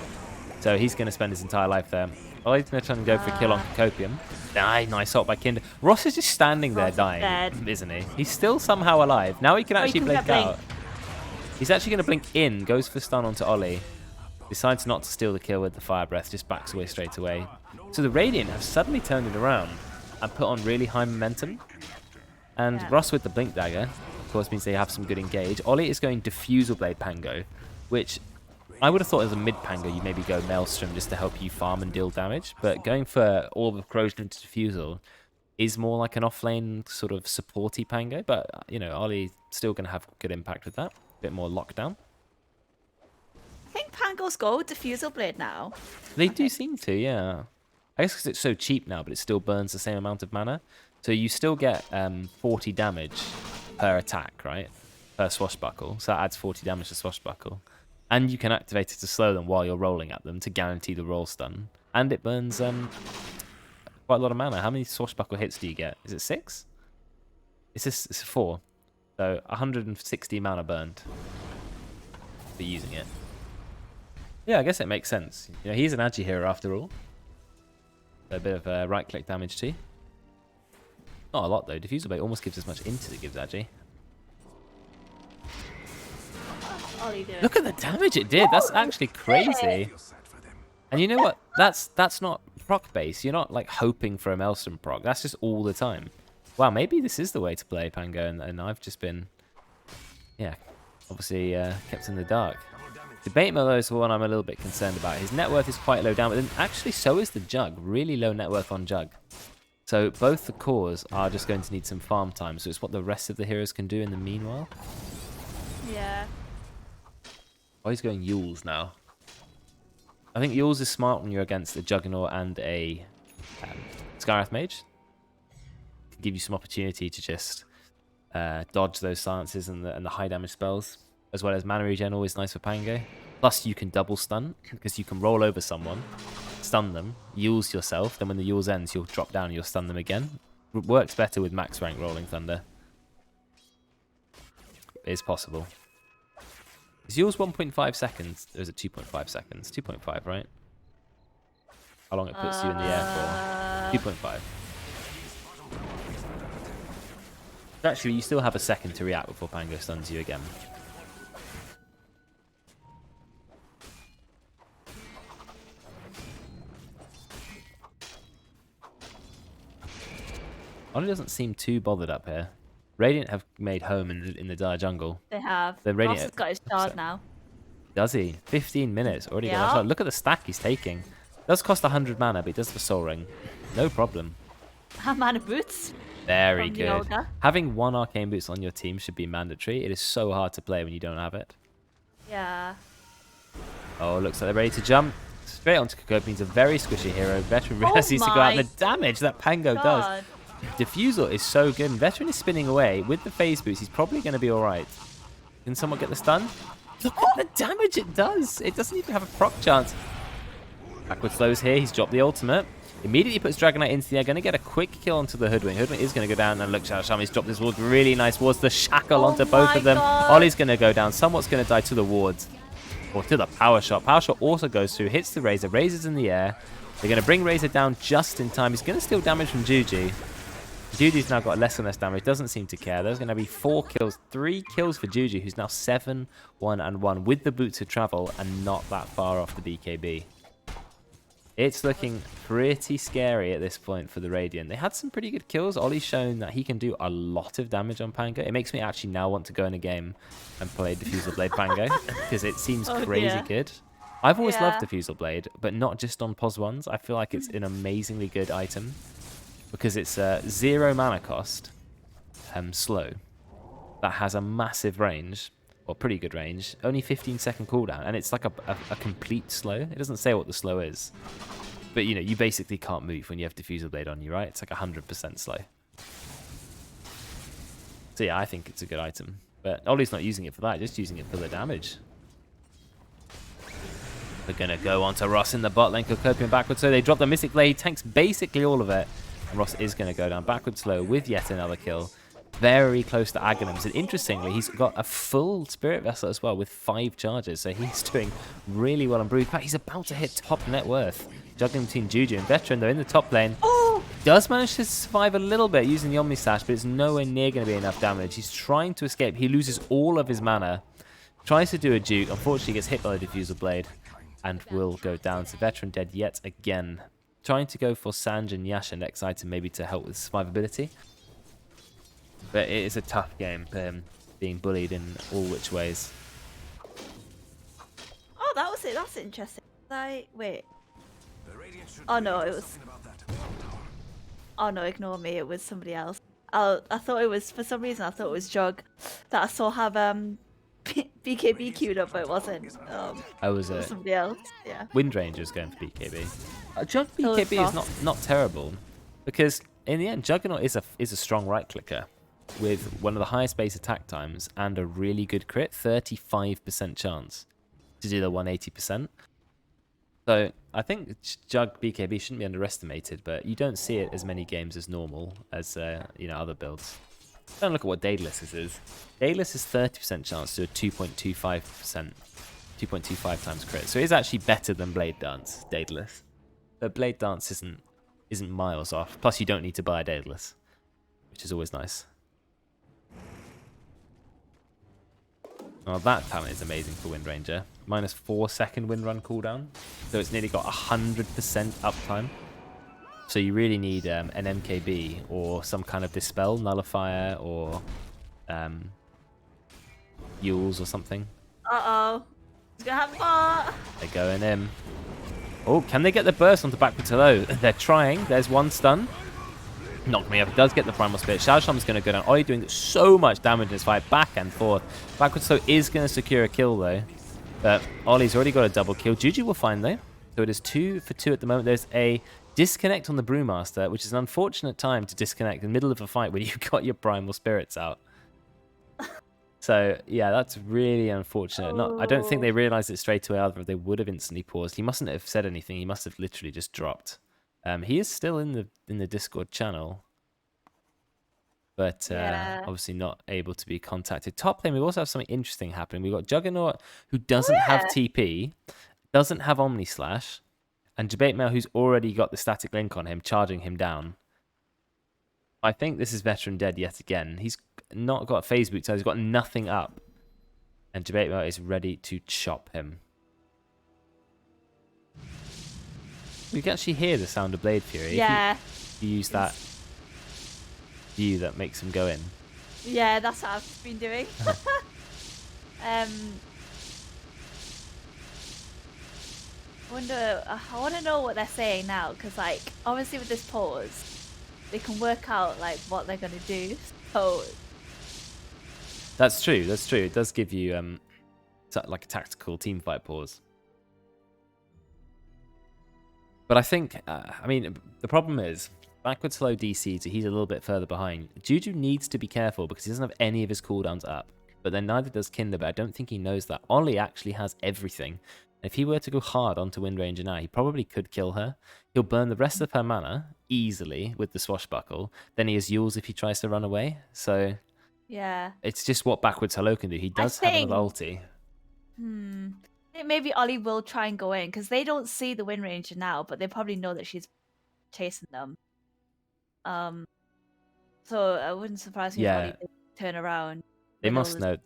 Speaker 2: So he's going to spend his entire life there. Oh, he's going to try and go for a kill on Copium. Nice ult by Kinder. Ross is just standing there dying, isn't he? He's still somehow alive. Now he can actually blink out. He's actually going to blink in, goes for stun onto Ollie. Decides not to steal the kill with the Fire Breath, just backs away straight away. So the Radiant have suddenly turned it around and put on really high momentum. And Ross with the Blink Dagger, of course, means they have some good engage. Ollie is going Diffusal Blade Pango, which I would have thought as a mid Pango, you maybe go Maelstrom just to help you farm and deal damage. But going for all the corrosion into Diffusal is more like an offlane sort of supporty Pango. But, you know, Ollie's still going to have good impact with that. A bit more lockdown.
Speaker 3: I think Pangos go with Diffusal Blade now.
Speaker 2: They do seem to, yeah. I guess because it's so cheap now, but it still burns the same amount of mana. So you still get 40 damage per attack, right? Per Swashbuckle. So that adds 40 damage to Swashbuckle. And you can activate it to slow them while you're rolling at them to guarantee the roll stun. And it burns quite a lot of mana. How many Swashbuckle hits do you get? Is it 6? It's 4. So 160 mana burned for using it. Yeah, I guess it makes sense. You know, he's an Agi hero after all. A bit of right-click damage too. Not a lot though. Diffusal Blade almost gives as much int as it gives Agi. Look at the damage it did. That's actually crazy. And you know what? That's not proc base. You're not like hoping for a Maelstrom proc. That's just all the time. Wow, maybe this is the way to play Pango, and I've just been, yeah, obviously kept in the dark. Debate Miller is the one I'm a little bit concerned about. His net worth is quite low down, but then actually so is the Jug. Really low net worth on Jug. So both the cores are just going to need some farm time, so it's what the rest of the heroes can do in the meanwhile.
Speaker 3: Yeah.
Speaker 2: Oh, he's going Yules now. I think Yules is smart when you're against a Juggernaut and a Skywrath Mage. Can give you some opportunity to just dodge those silences and the high damage spells, as well as mana regen, always nice for Pango. Plus you can double stun, because you can roll over someone, stun them, Yules yourself, then when the Yules ends, you'll drop down and you'll stun them again. It works better with max rank Rolling Thunder. It is possible. Is Yules 1.5 seconds? Or is it 2.5 seconds? 2.5, right? How long it puts you in the air for? 2.5. Actually, you still have a second to react before Pango stuns you again. Ollie doesn't seem too bothered up here. Radiant have made home in the dire jungle.
Speaker 3: They have.
Speaker 2: The
Speaker 3: Ross
Speaker 2: Radiant
Speaker 3: has got his shard now.
Speaker 2: Does he? 15 minutes. Already got that
Speaker 3: Yeah.
Speaker 2: shot. Look at the stack he's taking. Does cost 100 mana, but he does the soul ring. No problem.
Speaker 3: Mana boots.
Speaker 2: Very
Speaker 3: From
Speaker 2: good.
Speaker 3: Yoga.
Speaker 2: Having one arcane boots on your team should be mandatory. It is so hard to play when you don't have it.
Speaker 3: Yeah.
Speaker 2: Oh, looks like they're ready to jump. Straight onto Kokopi. He's a very squishy hero. Veteran
Speaker 3: Oh
Speaker 2: realizes to go out, and
Speaker 3: my
Speaker 2: the damage that Pango does.
Speaker 3: God.
Speaker 2: Diffusal is so good, and Veteran is spinning away. With the phase boots, he's probably going to be alright. Can someone get the stun? Look at the damage it does. It doesn't even have a proc chance. Backward slows here. He's dropped the ultimate. Immediately puts Dragonite into the air. Going to get a quick kill onto the Hoodwink. Hoodwink is going to go down, and look, Shami's dropped his ward. Really nice wards. The shackle onto both of them.
Speaker 3: God.
Speaker 2: Ollie's going to go down. Somewhat's going to die to the wards. Or to the power shot. Power shot also goes through. Hits the Razor. Razor's in the air. They're going to bring Razor down just in time. He's going to steal damage from Juji. Juju's now got less and less damage. Doesn't seem to care. There's going to be 4 kills. 3 kills for Juju, who's now 7, 1, and 1 with the boots of travel and not that far off the BKB. It's looking pretty scary at this point for the Radiant. They had some pretty good kills. Ollie's shown that he can do a lot of damage on Pango. It makes me actually now want to go in a game and play Diffusal Blade Pango because it seems crazy good. I've always loved Diffusal Blade, but not just on POS 1s. I feel like it's an amazingly good item because it's 0 mana cost, slow, that has a massive range, or pretty good range, only 15-second cooldown, and it's like a complete slow. It doesn't say what the slow is, but you know, you basically can't move when you have Diffusal Blade on you, right? It's like 100% slow. So yeah, I think it's a good item, but Ollie's not using it for that, just using it for the damage. We're going to go on to Ross in the bot lane, Kokopian backwards, so they drop the Mystic Blade, tanks basically all of it, and Ross is going to go down backward slow with yet another kill. Very close to Aghanims, and interestingly, he's got a full Spirit Vessel as well with 5 charges, so he's doing really well on Brood. In fact, he's about to hit top net worth. Juggling between Juju and Veteran, though, in the top lane. Oh! Does manage to survive a little bit using the Omni Slash, but it's nowhere near going to be enough damage. He's trying to escape. He loses all of his mana. Tries to do a juke. Unfortunately, gets hit by the Diffusal Blade and will go down. So Veteran dead yet again. Trying to go for Sanj and Yasha next item, maybe to help with survivability. But it is a tough game for him, being bullied in all which ways.
Speaker 3: Oh, that was it. That's interesting. Wait. Oh no, it was. Oh no, ignore me. It was somebody else. I thought it was, for some reason, I thought it was Jug that I saw have BKB queued up, but it wasn't.
Speaker 2: I was
Speaker 3: it was somebody else. Yeah.
Speaker 2: Windranger's going for BKB. Jug BKB is not terrible, because in the end, Juggernaut is a strong right clicker with one of the highest base attack times and a really good crit, 35% chance to do the 180%. So I think Jug BKB shouldn't be underestimated, but you don't see it as many games as normal as other builds. Don't look at what Daedalus is. Daedalus is 30% chance to a 2.25 times crit. So it is actually better than Blade Dance, Daedalus. But Blade Dance isn't miles off. Plus you don't need to buy a Daedalus, which is always nice. Oh, that talent is amazing for Windranger. -4 second wind run cooldown. So it's nearly got 100% uptime. So you really need an MKB or some kind of Dispel, Nullifier, or Yules or something.
Speaker 3: Uh-oh. He's gonna have more.
Speaker 2: They're going in. Oh, can they get the burst onto backward hello? They're trying. There's one stun. Knocked me up. It does get the Primal Spirit. Shao Sham's going to go down. Ollie doing so much damage in this fight. Back and forth. Backward slow is going to secure a kill, though. But Ollie's already got a double kill. Juju will find, though. So it is 2 for 2 at the moment. There's a disconnect on the Brewmaster, which is an unfortunate time to disconnect in the middle of a fight when you've got your Primal Spirits out. So, yeah, that's really unfortunate. I don't think they realised it straight away, either. They would have instantly paused. He mustn't have said anything. He must have literally just dropped. He is still in the Discord channel, but obviously not able to be contacted. Top lane, we also have something interesting happening. We've got Juggernaut, who doesn't have TP, doesn't have Omni Slash, and Debate Mail, who's already got the static link on him, charging him down. I think this is Veteran dead yet again. He's not got phase boot, so he's got nothing up, and Debate Mail is ready to chop him. You can actually hear the sound of Blade Fury.
Speaker 3: Yeah.
Speaker 2: If you use that. view that makes him go in.
Speaker 3: Yeah, that's what I've been doing. I want to know what they're saying now, because like obviously with this pause, they can work out like what they're gonna do. So
Speaker 2: That's true. That's true. It does give you like a tactical team fight pause. But I think, I mean, the problem is backwards slow DC, so he's a little bit further behind. Juju needs to be careful because he doesn't have any of his cooldowns up. But then neither does Kinder, but I don't think he knows that. Ollie actually has everything. If he were to go hard onto Wind Ranger now, he probably could kill her. He'll burn the rest of her mana easily with the swashbuckle. Then he has Yules if he tries to run away. So
Speaker 3: yeah,
Speaker 2: it's just what backwards hello can do. He does have another ulti.
Speaker 3: I think maybe Ollie will try and go in because they don't see the Wind Ranger now, but they probably know that she's chasing them. So I wouldn't surprise me if Ollie did turn around.
Speaker 2: They must know.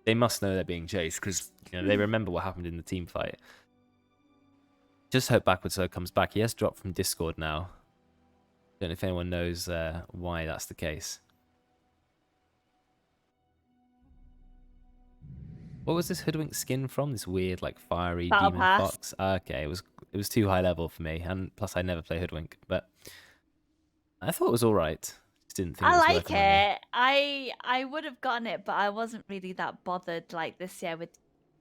Speaker 2: They must know they're being chased because they remember what happened in the team fight. Just hope backwards slow comes back. He has dropped from Discord now. Don't know if anyone knows why that's the case. What was this hoodwink skin from? This weird, like, fiery
Speaker 3: Battle
Speaker 2: demon
Speaker 3: Pass.
Speaker 2: fox? Okay, it was too high level for me, and plus I never play hoodwink. But I thought it was all right. Just didn't think.
Speaker 3: I
Speaker 2: It was
Speaker 3: like
Speaker 2: worth money.
Speaker 3: it. I would have gotten it, but I wasn't really that bothered like this year with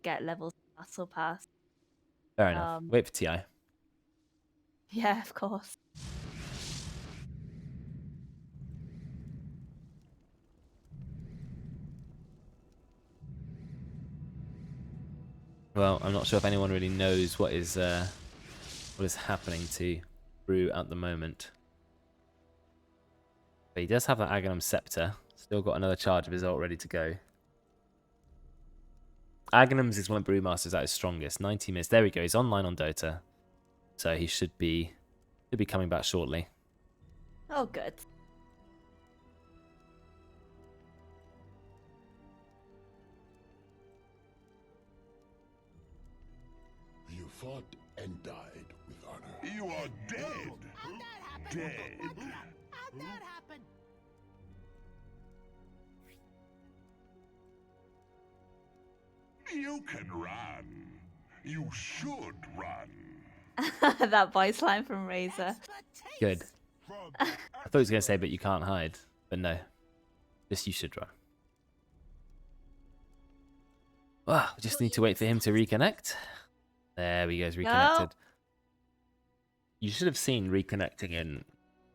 Speaker 3: get levels Battle Pass.
Speaker 2: Fair enough. Wait for TI.
Speaker 3: Yeah, of course.
Speaker 2: Well, I'm not sure if anyone really knows what is happening to Brew at the moment. But he does have that Aghanim Scepter. Still got another charge of his ult ready to go. Aghanim's is one of Brewmaster's at his strongest. 90 minutes. There we go. He's online on Dota. So he should be coming back shortly.
Speaker 3: Oh, good.
Speaker 4: You fought and died with honor.
Speaker 1: You are dead. Dead.
Speaker 5: How'd that happen?
Speaker 1: You can run. You should run.
Speaker 3: That voice line from Razor.
Speaker 2: Good. I thought he was going to say, but you can't hide. But no. Just you should run. Well, we just need to wait for him to reconnect. There we go, he's reconnected. You should have seen reconnecting in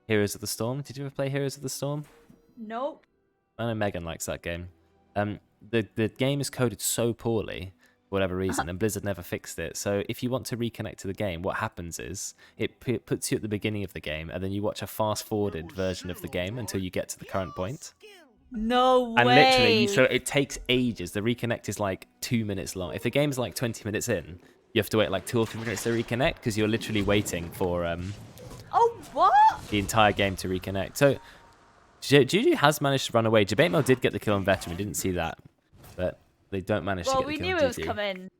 Speaker 2: Heroes of the Storm. Did you ever play Heroes of the Storm?
Speaker 3: Nope.
Speaker 2: I know Megan likes that game. The game is coded so poorly for whatever reason, and Blizzard never fixed it. So if you want to reconnect to the game, what happens is it puts you at the beginning of the game, and then you watch a fast-forwarded version of the game until you get to the current point.
Speaker 3: No way.
Speaker 2: And literally, so it takes ages. The reconnect is like 2 minutes long. If the game's like 20 minutes in, you have to wait like 2 or 3 minutes to reconnect because you're literally waiting for
Speaker 3: Oh, what?
Speaker 2: the entire game to reconnect. So Juju has managed to run away. Jabate did get the kill on Veteran. We didn't see that, but they don't manage to get the
Speaker 3: Well,
Speaker 2: kill
Speaker 3: we knew
Speaker 2: on
Speaker 3: it was
Speaker 2: Juju.
Speaker 3: coming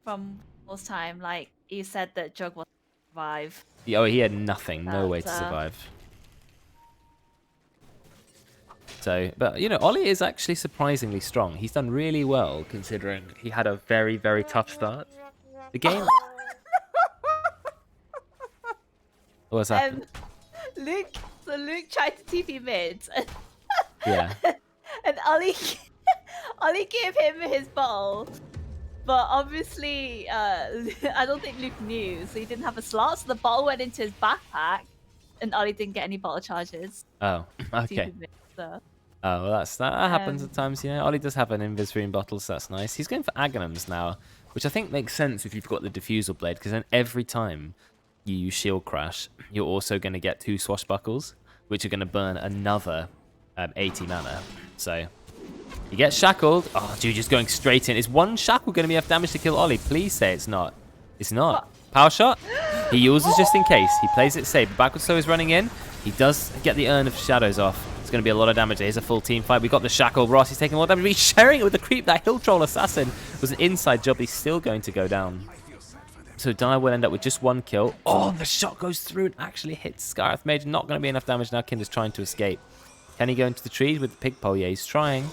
Speaker 3: from last time. Like, you said that Jug wasn't survive.
Speaker 2: Oh, he had nothing. No way to
Speaker 3: That's,
Speaker 2: survive. So, but, Ollie is actually surprisingly strong. He's done really well considering he had a very, very tough start. The game... What's happened?
Speaker 3: Luke tried to TP mid.
Speaker 2: Yeah.
Speaker 3: And Ollie gave him his bottle. But obviously, I don't think Luke knew, so he didn't have a slot. So the bottle went into his backpack, and Ollie didn't get any bottle charges.
Speaker 2: Oh, okay.
Speaker 3: TP mid, so.
Speaker 2: Oh, well, that happens at times, Ollie does have an invis room bottle, so that's nice. He's going for Aghanims now, which I think makes sense if you've got the Diffusal Blade, because then every time you use Shield Crash, you're also going to get 2 Swashbuckles, which are going to burn another 80 mana. So, he gets shackled. Oh, dude, just going straight in. Is one shackle going to be enough damage to kill Ollie? Please say it's not. It's not.
Speaker 3: What?
Speaker 2: Power shot. He uses just in case. He plays it safe. Backwards slow is running in. He does get the Urn of Shadows off. It's going to be a lot of damage. Here's a full team fight. We got the shackle. Ross is taking a lot of damage. He's sharing it with the creep. That Hill Troll Assassin was an inside job. He's still going to go down. So Dire will end up with just 1 kill. Oh, the shot goes through and actually hits Scarith Mage. Not going to be enough damage now. Kinder's trying to escape. Can he go into the trees with the pig pole? Yeah, he's trying.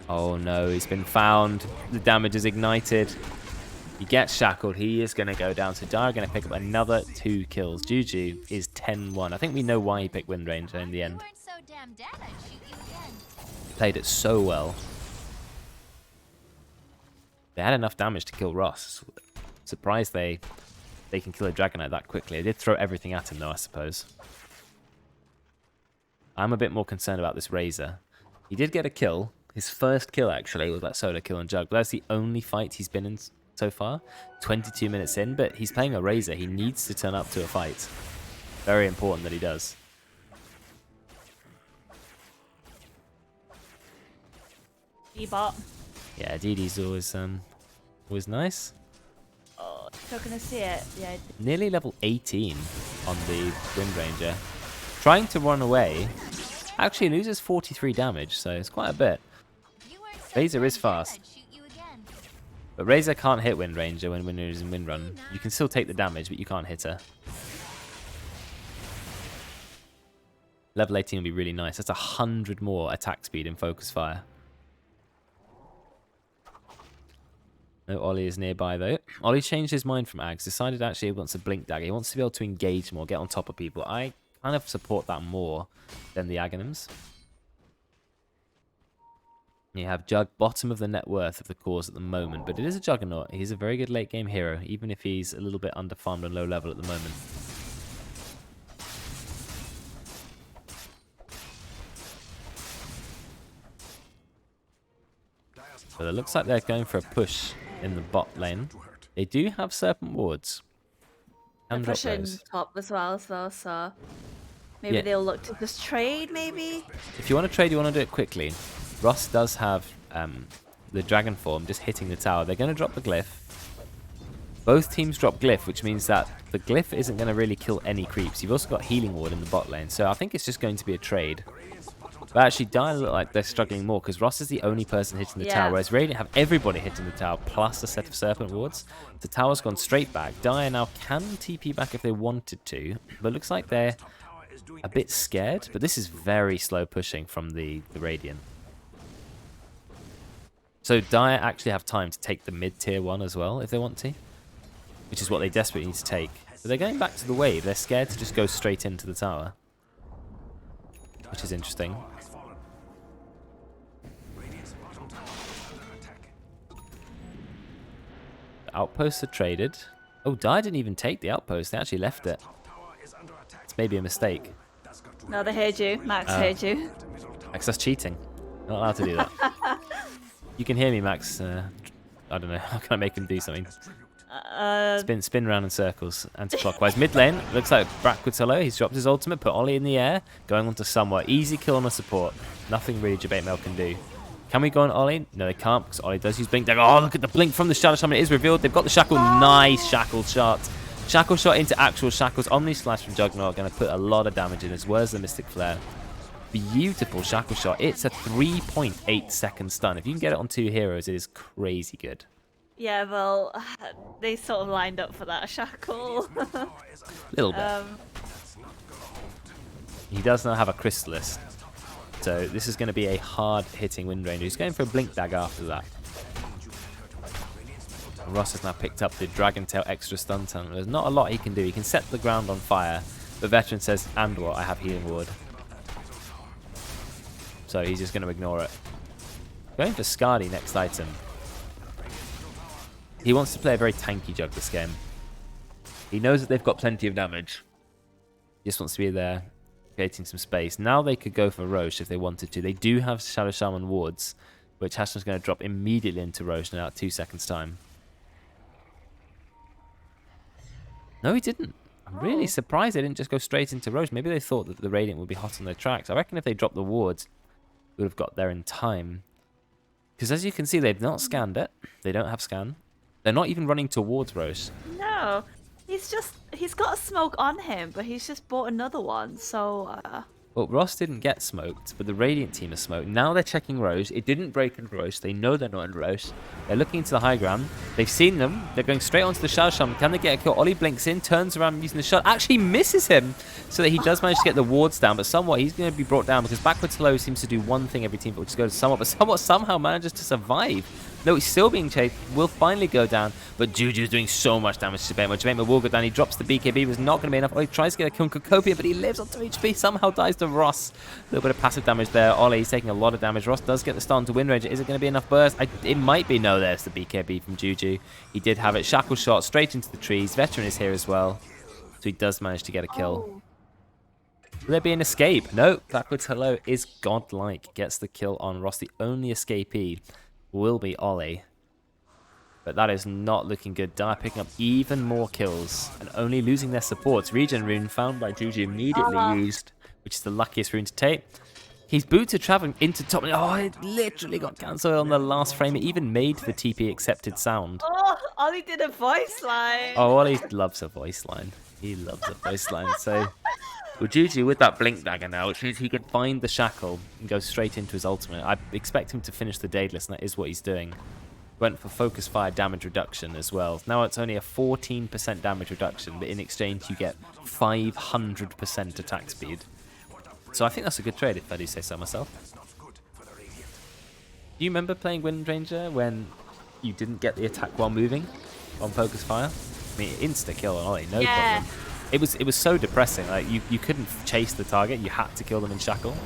Speaker 2: Oh no, he's been found. The damage is ignited. He gets shackled. He is going to go down. So Dire going to pick up another 2 kills. Juju is 10-1. I think we know why he picked Wind Ranger in the end. He played it so well. They had enough damage to kill Ross. Surprised they can kill a Dragonite that quickly. They did throw everything at him though, I suppose. I'm a bit more concerned about this Razor. He did get a kill. His first kill, actually, was that solo kill on Jug. But that's the only fight he's been in so far. 22 minutes in, but he's playing a Razor. He needs to turn up to a fight. Very important that he does.
Speaker 3: D-bot.
Speaker 2: Yeah, DD's always nice.
Speaker 3: Oh, not gonna see it. Yeah.
Speaker 2: Nearly level 18 on the Wind Ranger. Trying to run away. Actually loses 43 damage, so it's quite a bit. Razor is fast. But Razor can't hit Wind Ranger when Wind Ranger's in Wind Run. You can still take the damage, but you can't hit her. Level 18 will be really nice. That's 100 more attack speed in Focus Fire. No Ollie is nearby though. Ollie changed his mind from Ags. Decided actually he wants a Blink Dagger. He wants to be able to engage more, get on top of people. I kind of support that more than the Aghanims. You have Jug, bottom of the net worth of the cause at the moment, but it is a Juggernaut. He's a very good late game hero, even if he's a little bit underfarmed and low level at the moment. So it looks like they're going for a push in the bot lane. They do have Serpent Wards.
Speaker 3: They're pushing top as well, so maybe they'll look to just trade, maybe?
Speaker 2: If you want to trade, you want to do it quickly. Ross does have the Dragon form just hitting the tower. They're going to drop the Glyph. Both teams drop Glyph, which means that the Glyph isn't going to really kill any creeps. You've also got Healing Ward in the bot lane, so I think it's just going to be a trade. But actually, Dire look like they're struggling more because Ross is the only person hitting the tower, whereas Radiant have everybody hitting the tower plus a set of Serpent Wards. The tower's gone straight back. Dire now can TP back if they wanted to, but it looks like they're a bit scared. But this is very slow pushing from the Radiant. So Dire actually have time to take the mid-tier one as well if they want to, which is what they desperately need to take. But they're going back to the wave. They're scared to just go straight into the tower, which is interesting. The outposts are traded. Oh, Dire didn't even take the outpost. They actually left it. It's maybe a mistake.
Speaker 3: No, they heard you. Max heard you.
Speaker 2: Max, that's cheating. You're not allowed to do that. You can hear me, Max. I don't know. How can I make him do something? Spin round in circles, anti-clockwise. Mid lane, looks like backward solo. He's dropped his ultimate, put Ollie in the air, going on to somewhere. Easy kill on a support. Nothing really Jabate Mel can do. Can we go on Ollie? No, they can't, because Ollie does use Blink Dagger. Oh, look at the blink from the Shadow Shaman. It is revealed. They've got the Shackle. Nice Shackle shot. Shackle shot into actual Shackles. Omni Slash from Juggernaut going to put a lot of damage in, as well as the Mystic Flare. Beautiful Shackle shot. It's a 3.8 second stun. If you can get it on 2 heroes, it is crazy good.
Speaker 3: Yeah, well, they sort of lined up for that shackle.
Speaker 2: A little bit. He does not have a Crystalist. So this is going to be a hard-hitting Wind Ranger. He's going for a Blink Dagger after that. And Ross has now picked up the Dragon Tail extra stun tunnel. There's not a lot he can do. He can set the ground on fire. But Veteran says, and what? I have Healing Ward. So he's just going to ignore it. Going for Skadi next item. He wants to play a very tanky Jug this game. He knows that they've got plenty of damage. He just wants to be there, creating some space. Now they could go for Roche if they wanted to. They do have Shadow Shaman wards, which Hashim's going to drop immediately into Roche in about 2 seconds' time. No, he didn't. I'm really surprised they didn't just go straight into Roche. Maybe they thought that the Radiant would be hot on their tracks. I reckon if they dropped the wards, they would have got there in time. Because as you can see, they've not scanned it. They don't have scan. They're not even running towards Roche.
Speaker 3: No, he's got a smoke on him, but he's just bought another one. So
Speaker 2: Well, Ross didn't get smoked, but the Radiant team is smoked. Now they're checking Roche. It didn't break in Roche. They know they're not in Roche. They're looking into the high ground. They've seen them. They're going straight onto the Shadow Shaman. Can they get a kill? Ollie blinks in, turns around using the shot. Actually misses him, so that he does manage to get the wards down. But somewhat, he's going to be brought down because backwards hello seems to do one thing every team, which is go to somewhat. But somewhat somehow manages to survive. No, he's still being chased. Will finally go down. But Juju's doing so much damage to Jabema. Jabema will go down. He drops the BKB. Was not going to be enough. Ollie tries to get a kill on Kokopia, but he lives on 2 HP. Somehow dies to Ross. A little bit of passive damage there. Ollie's taking a lot of damage. Ross does get the stun to win range. Is it going to be enough burst? It might be. No, there's the BKB from Juju. He did have it. Shackle shot straight into the trees. Veteran is here as well. So he does manage to get a kill.
Speaker 3: Oh.
Speaker 2: Will there be an escape? No. Backwards hello is godlike. Gets the kill on Ross. The only escapee will be Ollie. But that is not looking good. Dire picking up even more kills and only losing their supports. Regen rune found by Juju immediately used, which is the luckiest rune to take. He's booted traveling into top. Oh, it literally got cancelled on the last frame. It even made the TP accepted sound.
Speaker 3: Oh, Ollie did a voice line.
Speaker 2: Oh, Ollie loves a voice line. He loves a voice line. So, with Juju with that blink dagger now, which means he can find the shackle and go straight into his ultimate. I expect him to finish the Daedalus, and that is what he's doing. Went for focus fire damage reduction as well. Now it's only a 14% damage reduction, but in exchange you get 500% attack speed. So I think that's a good trade if I do say so myself. Do you remember playing Wind Ranger when you didn't get the attack while moving on focus fire? I mean, insta kill on Ollie, no problem. It was so depressing. Like you couldn't chase the target, you had to kill them in shackle.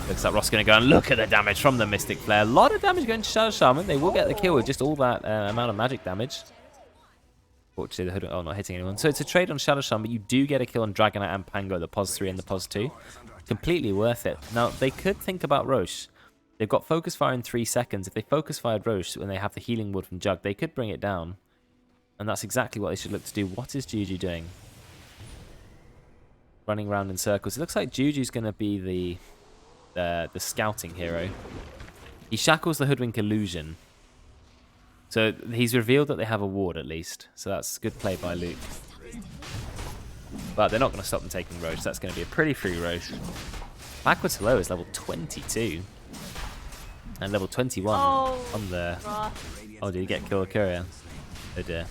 Speaker 2: Looks like Ross going to go and look at the damage from the Mystic Flare. A lot of damage going to Shadow Shaman. They will get the kill with just all that amount of magic damage. Fortunately, the hood, oh, not hitting anyone. So it's a trade on Shadow Shaman, but you do get a kill on Dragonite and Pango, the pos 3 and the pos 2. Completely worth it. Now, they could think about Roche. They've got Focus Fire in 3 seconds. If they Focus Fired Roche when they have the Healing Wood from Jug, they could bring it down. And that's exactly what they should look to do. What is Juju doing? Running around in circles. It looks like Juju's going to be the scouting hero. He shackles the Hoodwink illusion. So he's revealed that they have a ward at least. So that's good play by Luke. But they're not going to stop them taking Roche. That's going to be a pretty free Roche. Backwards hello is level 22. And level 21 on the... Oh, did he get killed courier? Oh dear.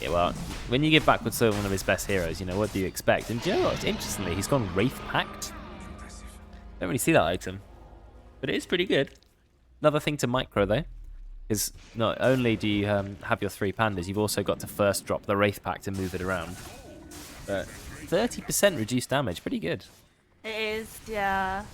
Speaker 2: Yeah, well, when you give backwards hello one of his best heroes, you know, what do you expect? And do you know what? Interestingly, he's gone Wraith Pact. Don't really see that item, but it is pretty good. Another thing to micro though, is not only do you have your 3 pandas, you've also got to first drop the Wraith Pack to move it around. But 30% reduced damage, pretty good.
Speaker 3: It is, yeah.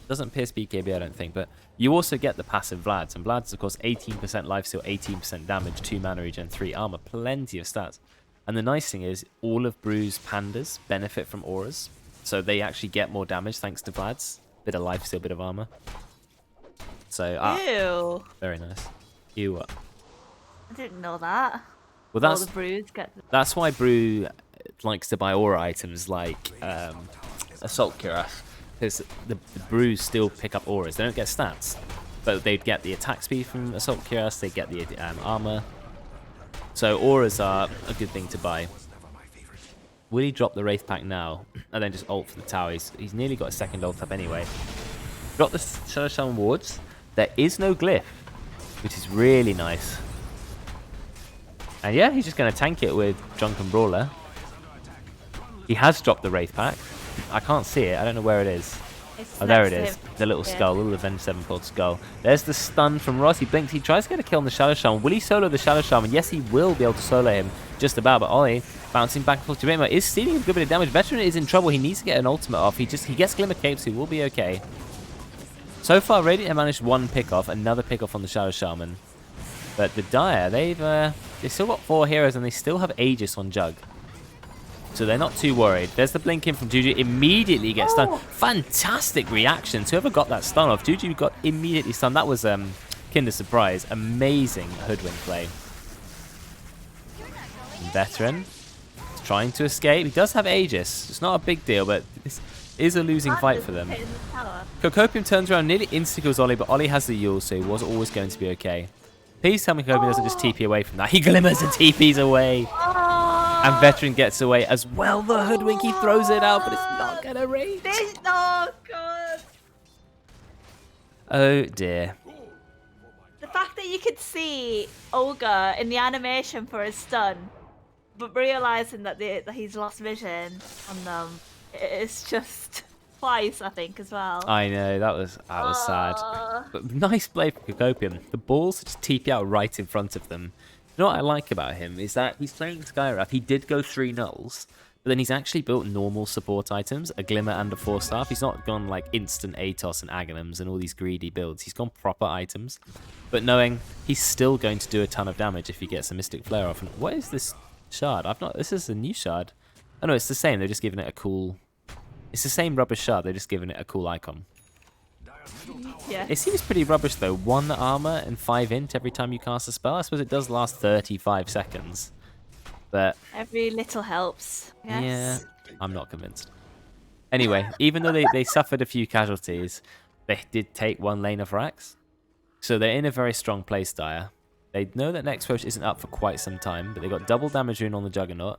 Speaker 2: Doesn't pierce BKB, I don't think, but you also get the passive Vlad's, and Vlad's of course 18% lifesteal, 18% damage, 2 mana regen, 3 armor, plenty of stats. And the nice thing is, all of Brew's pandas benefit from auras. So they actually get more damage thanks to Vlad's. Bit of lifesteal, bit of armor. So,
Speaker 3: Ew.
Speaker 2: very nice. Ew.
Speaker 3: I didn't know that.
Speaker 2: Well,
Speaker 3: All the brews get...
Speaker 2: that's why Brew likes to buy aura items like Assault Cuirass. Because the Brews still pick up auras. They don't get stats. But they'd get the attack speed from Assault Cuirass. They get the armor. So auras are a good thing to buy. Will he drop the Wraith Pack now and then just ult for the tower? He's nearly got a second ult up anyway. Drop the Shadow Shaman wards. There is no glyph, which is really nice. And yeah, he's just going to tank it with Drunken Brawler. He has dropped the Wraith Pack. I can't see it. I don't know where it is.
Speaker 3: It's
Speaker 2: Oh, there it
Speaker 3: next
Speaker 2: is.
Speaker 3: to him.
Speaker 2: The little
Speaker 3: Yeah.
Speaker 2: skull, little Avenged Sevenfold skull. There's the stun from Ross. He blinks. He tries to get a kill on the Shadow Shaman. Will he solo the Shadow Shaman? Yes, he will be able to solo him. Just about, but Ollie bouncing back and forth. Jabema is stealing a good bit of damage. Veteran is in trouble. He needs to get an ultimate off. He gets Glimmer Capes. He will be okay. So far, Radiant have managed 1 pick off, another pick off on the Shadow Shaman. But the Dire, they've still got 4 heroes and they still have Aegis on Jug. So they're not too worried. There's the blink in from Juju. Immediately gets stunned. Fantastic reactions. Whoever got that stun off, Juju got immediately stunned. That was Kinder Surprise. Amazing Hoodwink play. Veteran is trying to escape. He does have Aegis. It's not a big deal, but this is a losing fight for them. Kokopium turns around, nearly insta-kills Ollie, but Ollie has the Yule, so he was always going to be okay. Please tell me Kokopium doesn't just TP away from that. He glimmers and TPs away.
Speaker 3: Oh,
Speaker 2: And Veteran gets away as well. The Hoodwink, he throws it out, but it's not going to reach.
Speaker 3: Oh, God.
Speaker 2: Oh, dear.
Speaker 3: The fact that you could see Olga in the animation for his stun, but realizing that he's lost vision on them, it's just twice, I think, as well.
Speaker 2: I know, that was sad. But nice play for Kokopium. The balls just TP out right in front of them. You know what I like about him is that he's playing Skywrath. He did go 3 nulls, but then he's actually built normal support items, a Glimmer and a 4-staff. He's not gone like instant Atos and Aghanims and all these greedy builds. He's gone proper items, but knowing he's still going to do a ton of damage if he gets a Mystic Flare off. And what is this shard? This is a new shard. Oh no, it's the same. They're just giving it a cool... It's the same rubbish shard. They're just giving it a cool icon.
Speaker 3: Yeah.
Speaker 2: It seems pretty rubbish though. 1 armor and 5 int every time you cast a spell. I suppose it does last 35 seconds. But
Speaker 3: every little helps. Yes.
Speaker 2: Yeah, I'm not convinced. Anyway, even though they suffered a few casualties, they did take 1 lane of Rax. So they're in a very strong place, Dire. They know that next push isn't up for quite some time, but they got double damage rune on the Juggernaut.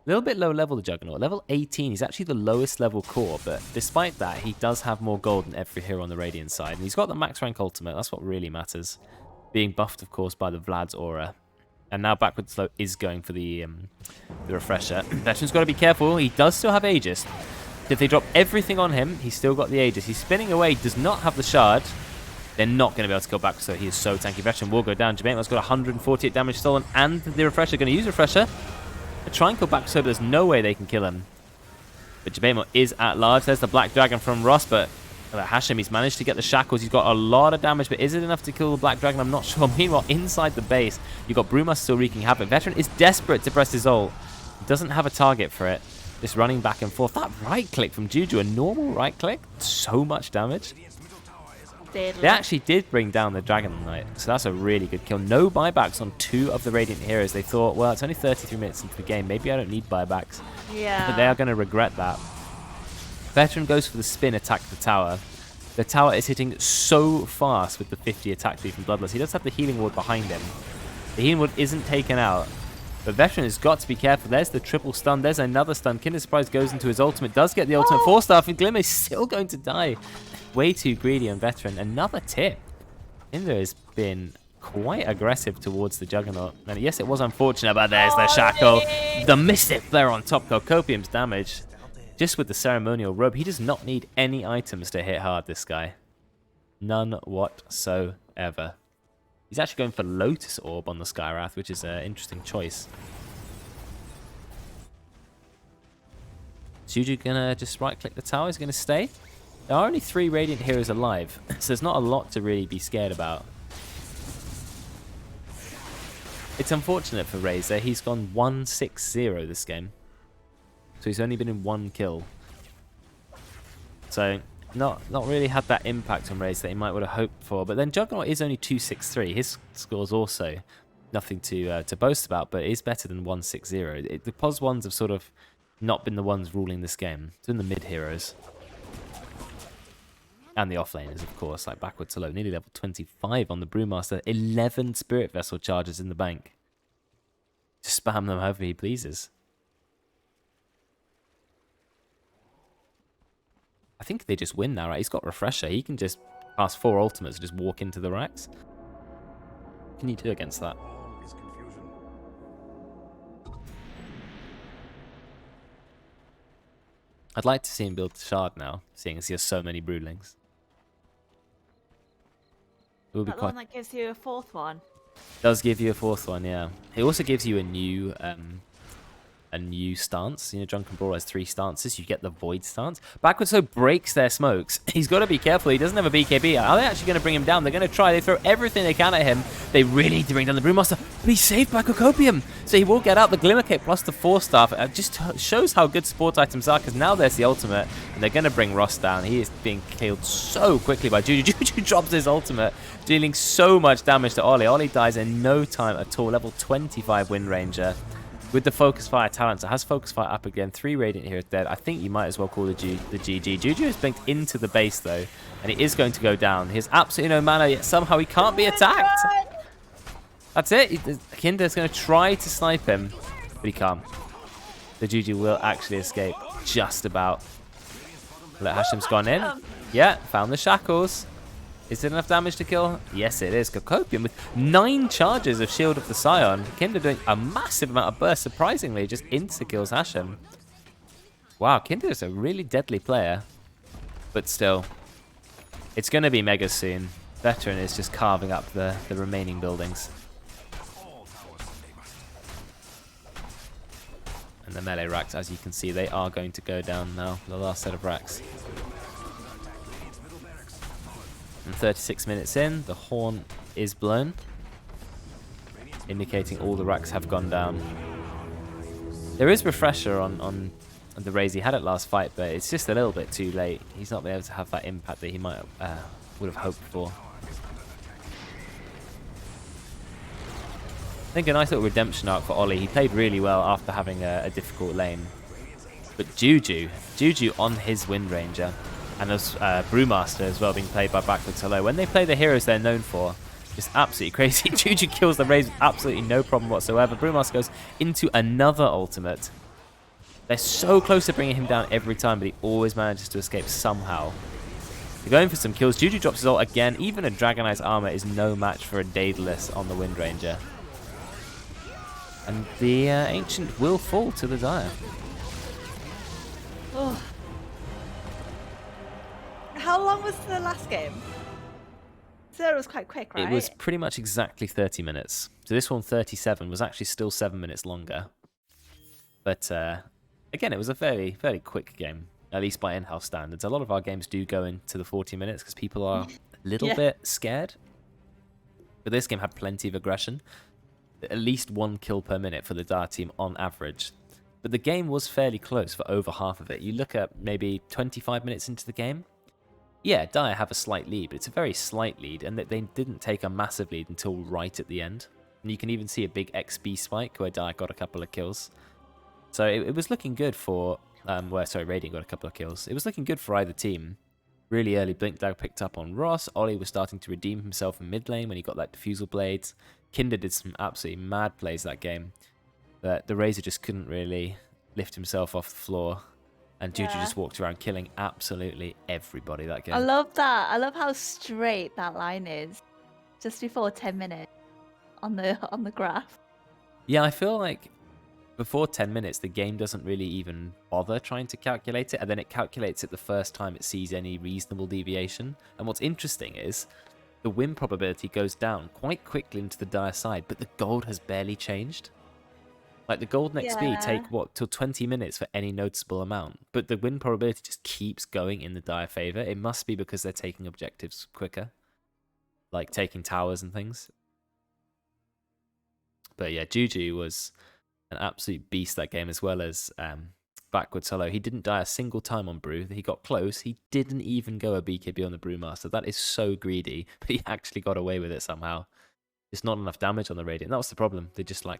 Speaker 2: A little bit low level, the Juggernaut. Level 18, he's actually the lowest level core, but despite that, he does have more gold than every hero on the Radiant side. And he's got the max rank ultimate, that's what really matters. Being buffed, of course, by the Vlad's aura. And now Backward Slow is going for the refresher. Veteran's got to be careful, he does still have Aegis. If they drop everything on him, he's still got the Aegis. He's spinning away, does not have the shard. They're not going to be able to kill Backward Slow, he is so tanky. Veteran will go down. Jamaic's got 148 damage stolen, and the refresher going to use refresher. They try and kill back, so there's no way they can kill him. But Jabemo is at large. There's the Black Dragon from Ross, but Hashem, he's managed to get the shackles. He's got a lot of damage, but is it enough to kill the Black Dragon? I'm not sure. Meanwhile, inside the base, you've got Bruma still wreaking havoc. Veteran is desperate to press his ult. He doesn't have a target for it. Just running back and forth. That right click from Juju, a normal right click, so much damage. They actually did bring down the Dragon Knight, so that's a really good kill. No buybacks on 2 of the Radiant heroes. They thought, well, it's only 33 minutes into the game. Maybe I don't need buybacks.
Speaker 3: Yeah.
Speaker 2: But they are going to regret that. Veteran goes for the spin, attack the tower. The tower is hitting so fast with the 50 attack speed from Bloodlust. He does have the healing ward behind him. The healing ward isn't taken out. But Veteran has got to be careful. There's the triple stun. There's another stun. Kinder Surprise goes into his ultimate. Does get the ultimate 4-staff, and Glimmer is still going to die. Way too greedy on Veteran. Another tip. Kinder has been quite aggressive towards the Juggernaut. And yes, it was unfortunate, but there's the shackle. The Mystic Flare on top. Kokopium's damage. Just with the Ceremonial Robe. He does not need any items to hit hard, this guy. None whatsoever. He's actually going for Lotus Orb on the Skywrath, which is an interesting choice. Juju gonna just right-click the tower. He's gonna stay. There are only 3 Radiant heroes alive, so there's not a lot to really be scared about. It's unfortunate for Razor. He's gone 1-6-0 this game. So he's only been in 1 kill. So not really had that impact on Razor that he might would have hoped for. But then Juggernaut is only 2-6-3. His score's also nothing to boast about, but it is better than 1-6-0. The pos ones have sort of not been the ones ruling this game. It's been the mid heroes. And the offlaners, of course, like Backward to Low. Nearly level 25 on the Brewmaster. 11 Spirit Vessel charges in the bank. Just spam them however he pleases. I think they just win now, right? He's got Refresher. He can just pass 4 ultimates and just walk into the racks. What can you do against that? I'd like to see him build Shard now, seeing as he has so many Broodlings. It would be
Speaker 3: That
Speaker 2: quite...
Speaker 3: one that gives you a 4th one.
Speaker 2: Does give you a 4th one, yeah. It also gives you a new stance. You know, Drunken Brawl has 3 stances. You get the Void stance. Backward so breaks their smokes. He's got to be careful. He doesn't have a BKB. Are they actually going to bring him down? They're going to try. They throw everything they can at him. They really need to bring down the Brewmaster. But he's saved by Kokopium. So he will get out the Glimmer Cape plus the 4-staff. It just shows how good support items are, because now there's the ultimate. And they're going to bring Ross down. He is being killed so quickly by Juju. Juju drops his ultimate, dealing so much damage to Ollie. Ollie dies in no time at all. Level 25 Wind Ranger. With the Focus Fire talent, so has Focus Fire up again. 3 Radiant heroes dead. I think you might as well call the GG. Juju is blinked into the base though, and he is going to go down. He has absolutely no mana, yet somehow he can't be attacked. That's it. Kinder's going to try to snipe him. But he can't. The Juju will actually escape just about. Look, Hashem's gone in. Yeah, found the shackles. Is it enough damage to kill? Yes, it is. Kokopian with 9 charges of Shield of the Scion. Kinder doing a massive amount of burst, surprisingly, just insta-kills Hashem. Wow, Kinder is a really deadly player. But still, it's going to be mega soon. Veteran is just carving up the remaining buildings. And the melee racks, as you can see, they are going to go down now. The last set of racks. And 36 minutes in, the horn is blown, indicating all the racks have gone down. There is refresher on the raise. He had it last fight, but it's just a little bit too late. He's not been able to have that impact that he might would have hoped for. I think a nice little redemption arc for Ollie. He played really well after having a difficult lane. But Juju on his Wind Ranger. And there's Brewmaster as well being played by Backwards Hello. When they play the heroes they're known for, just absolutely crazy. Juju kills the Raze with absolutely no problem whatsoever. Brewmaster goes into another ultimate. They're so close to bringing him down every time, but he always manages to escape somehow. They're going for some kills. Juju drops his ult again. Even a Dragonite's armor is no match for a Daedalus on the Wind Ranger. And the Ancient will fall to the Dire.
Speaker 3: Oh. How long was the last game? So it was quite quick, right?
Speaker 2: It was pretty much exactly 30 minutes. So this one, 37, was actually still 7 minutes longer. But again, it was a fairly quick game, at least by in-house standards. A lot of our games do go into the 40 minutes because people are a little bit scared. But this game had plenty of aggression. At least 1 kill per minute for the Dire team on average. But the game was fairly close for over half of it. You look at maybe 25 minutes into the game. Yeah, Dire have a slight lead, but it's a very slight lead, and they didn't take a massive lead until right at the end. And you can even see a big XP spike where Dire got a couple of kills. So it was looking good for... Radiant got a couple of kills. It was looking good for either team. Really early, Blink Dagger picked up on Ross. Ollie was starting to redeem himself in mid lane when he got that Diffusal Blades. Kinder did some absolutely mad plays that game. But the Razor just couldn't really lift himself off the floor. And Juju just walked around killing absolutely everybody that game.
Speaker 3: I love that. I love how straight that line is. Just before 10 minutes on the graph.
Speaker 2: Yeah, I feel like before 10 minutes, the game doesn't really even bother trying to calculate it. And then it calculates it the first time it sees any reasonable deviation. And what's interesting is the win probability goes down quite quickly into the Dire side, but the gold has barely changed. Like, the gold and XP take, till 20 minutes for any noticeable amount. But the win probability just keeps going in the Dire favor. It must be because they're taking objectives quicker. Like, taking towers and things. But yeah, Juju was an absolute beast that game, as well as Backwards Hello. He didn't die a single time on Brew. He got close. He didn't even go a BKB on the Brewmaster. That is so greedy. But he actually got away with it somehow. Just not enough damage on the Radiant. That was the problem. They just, like,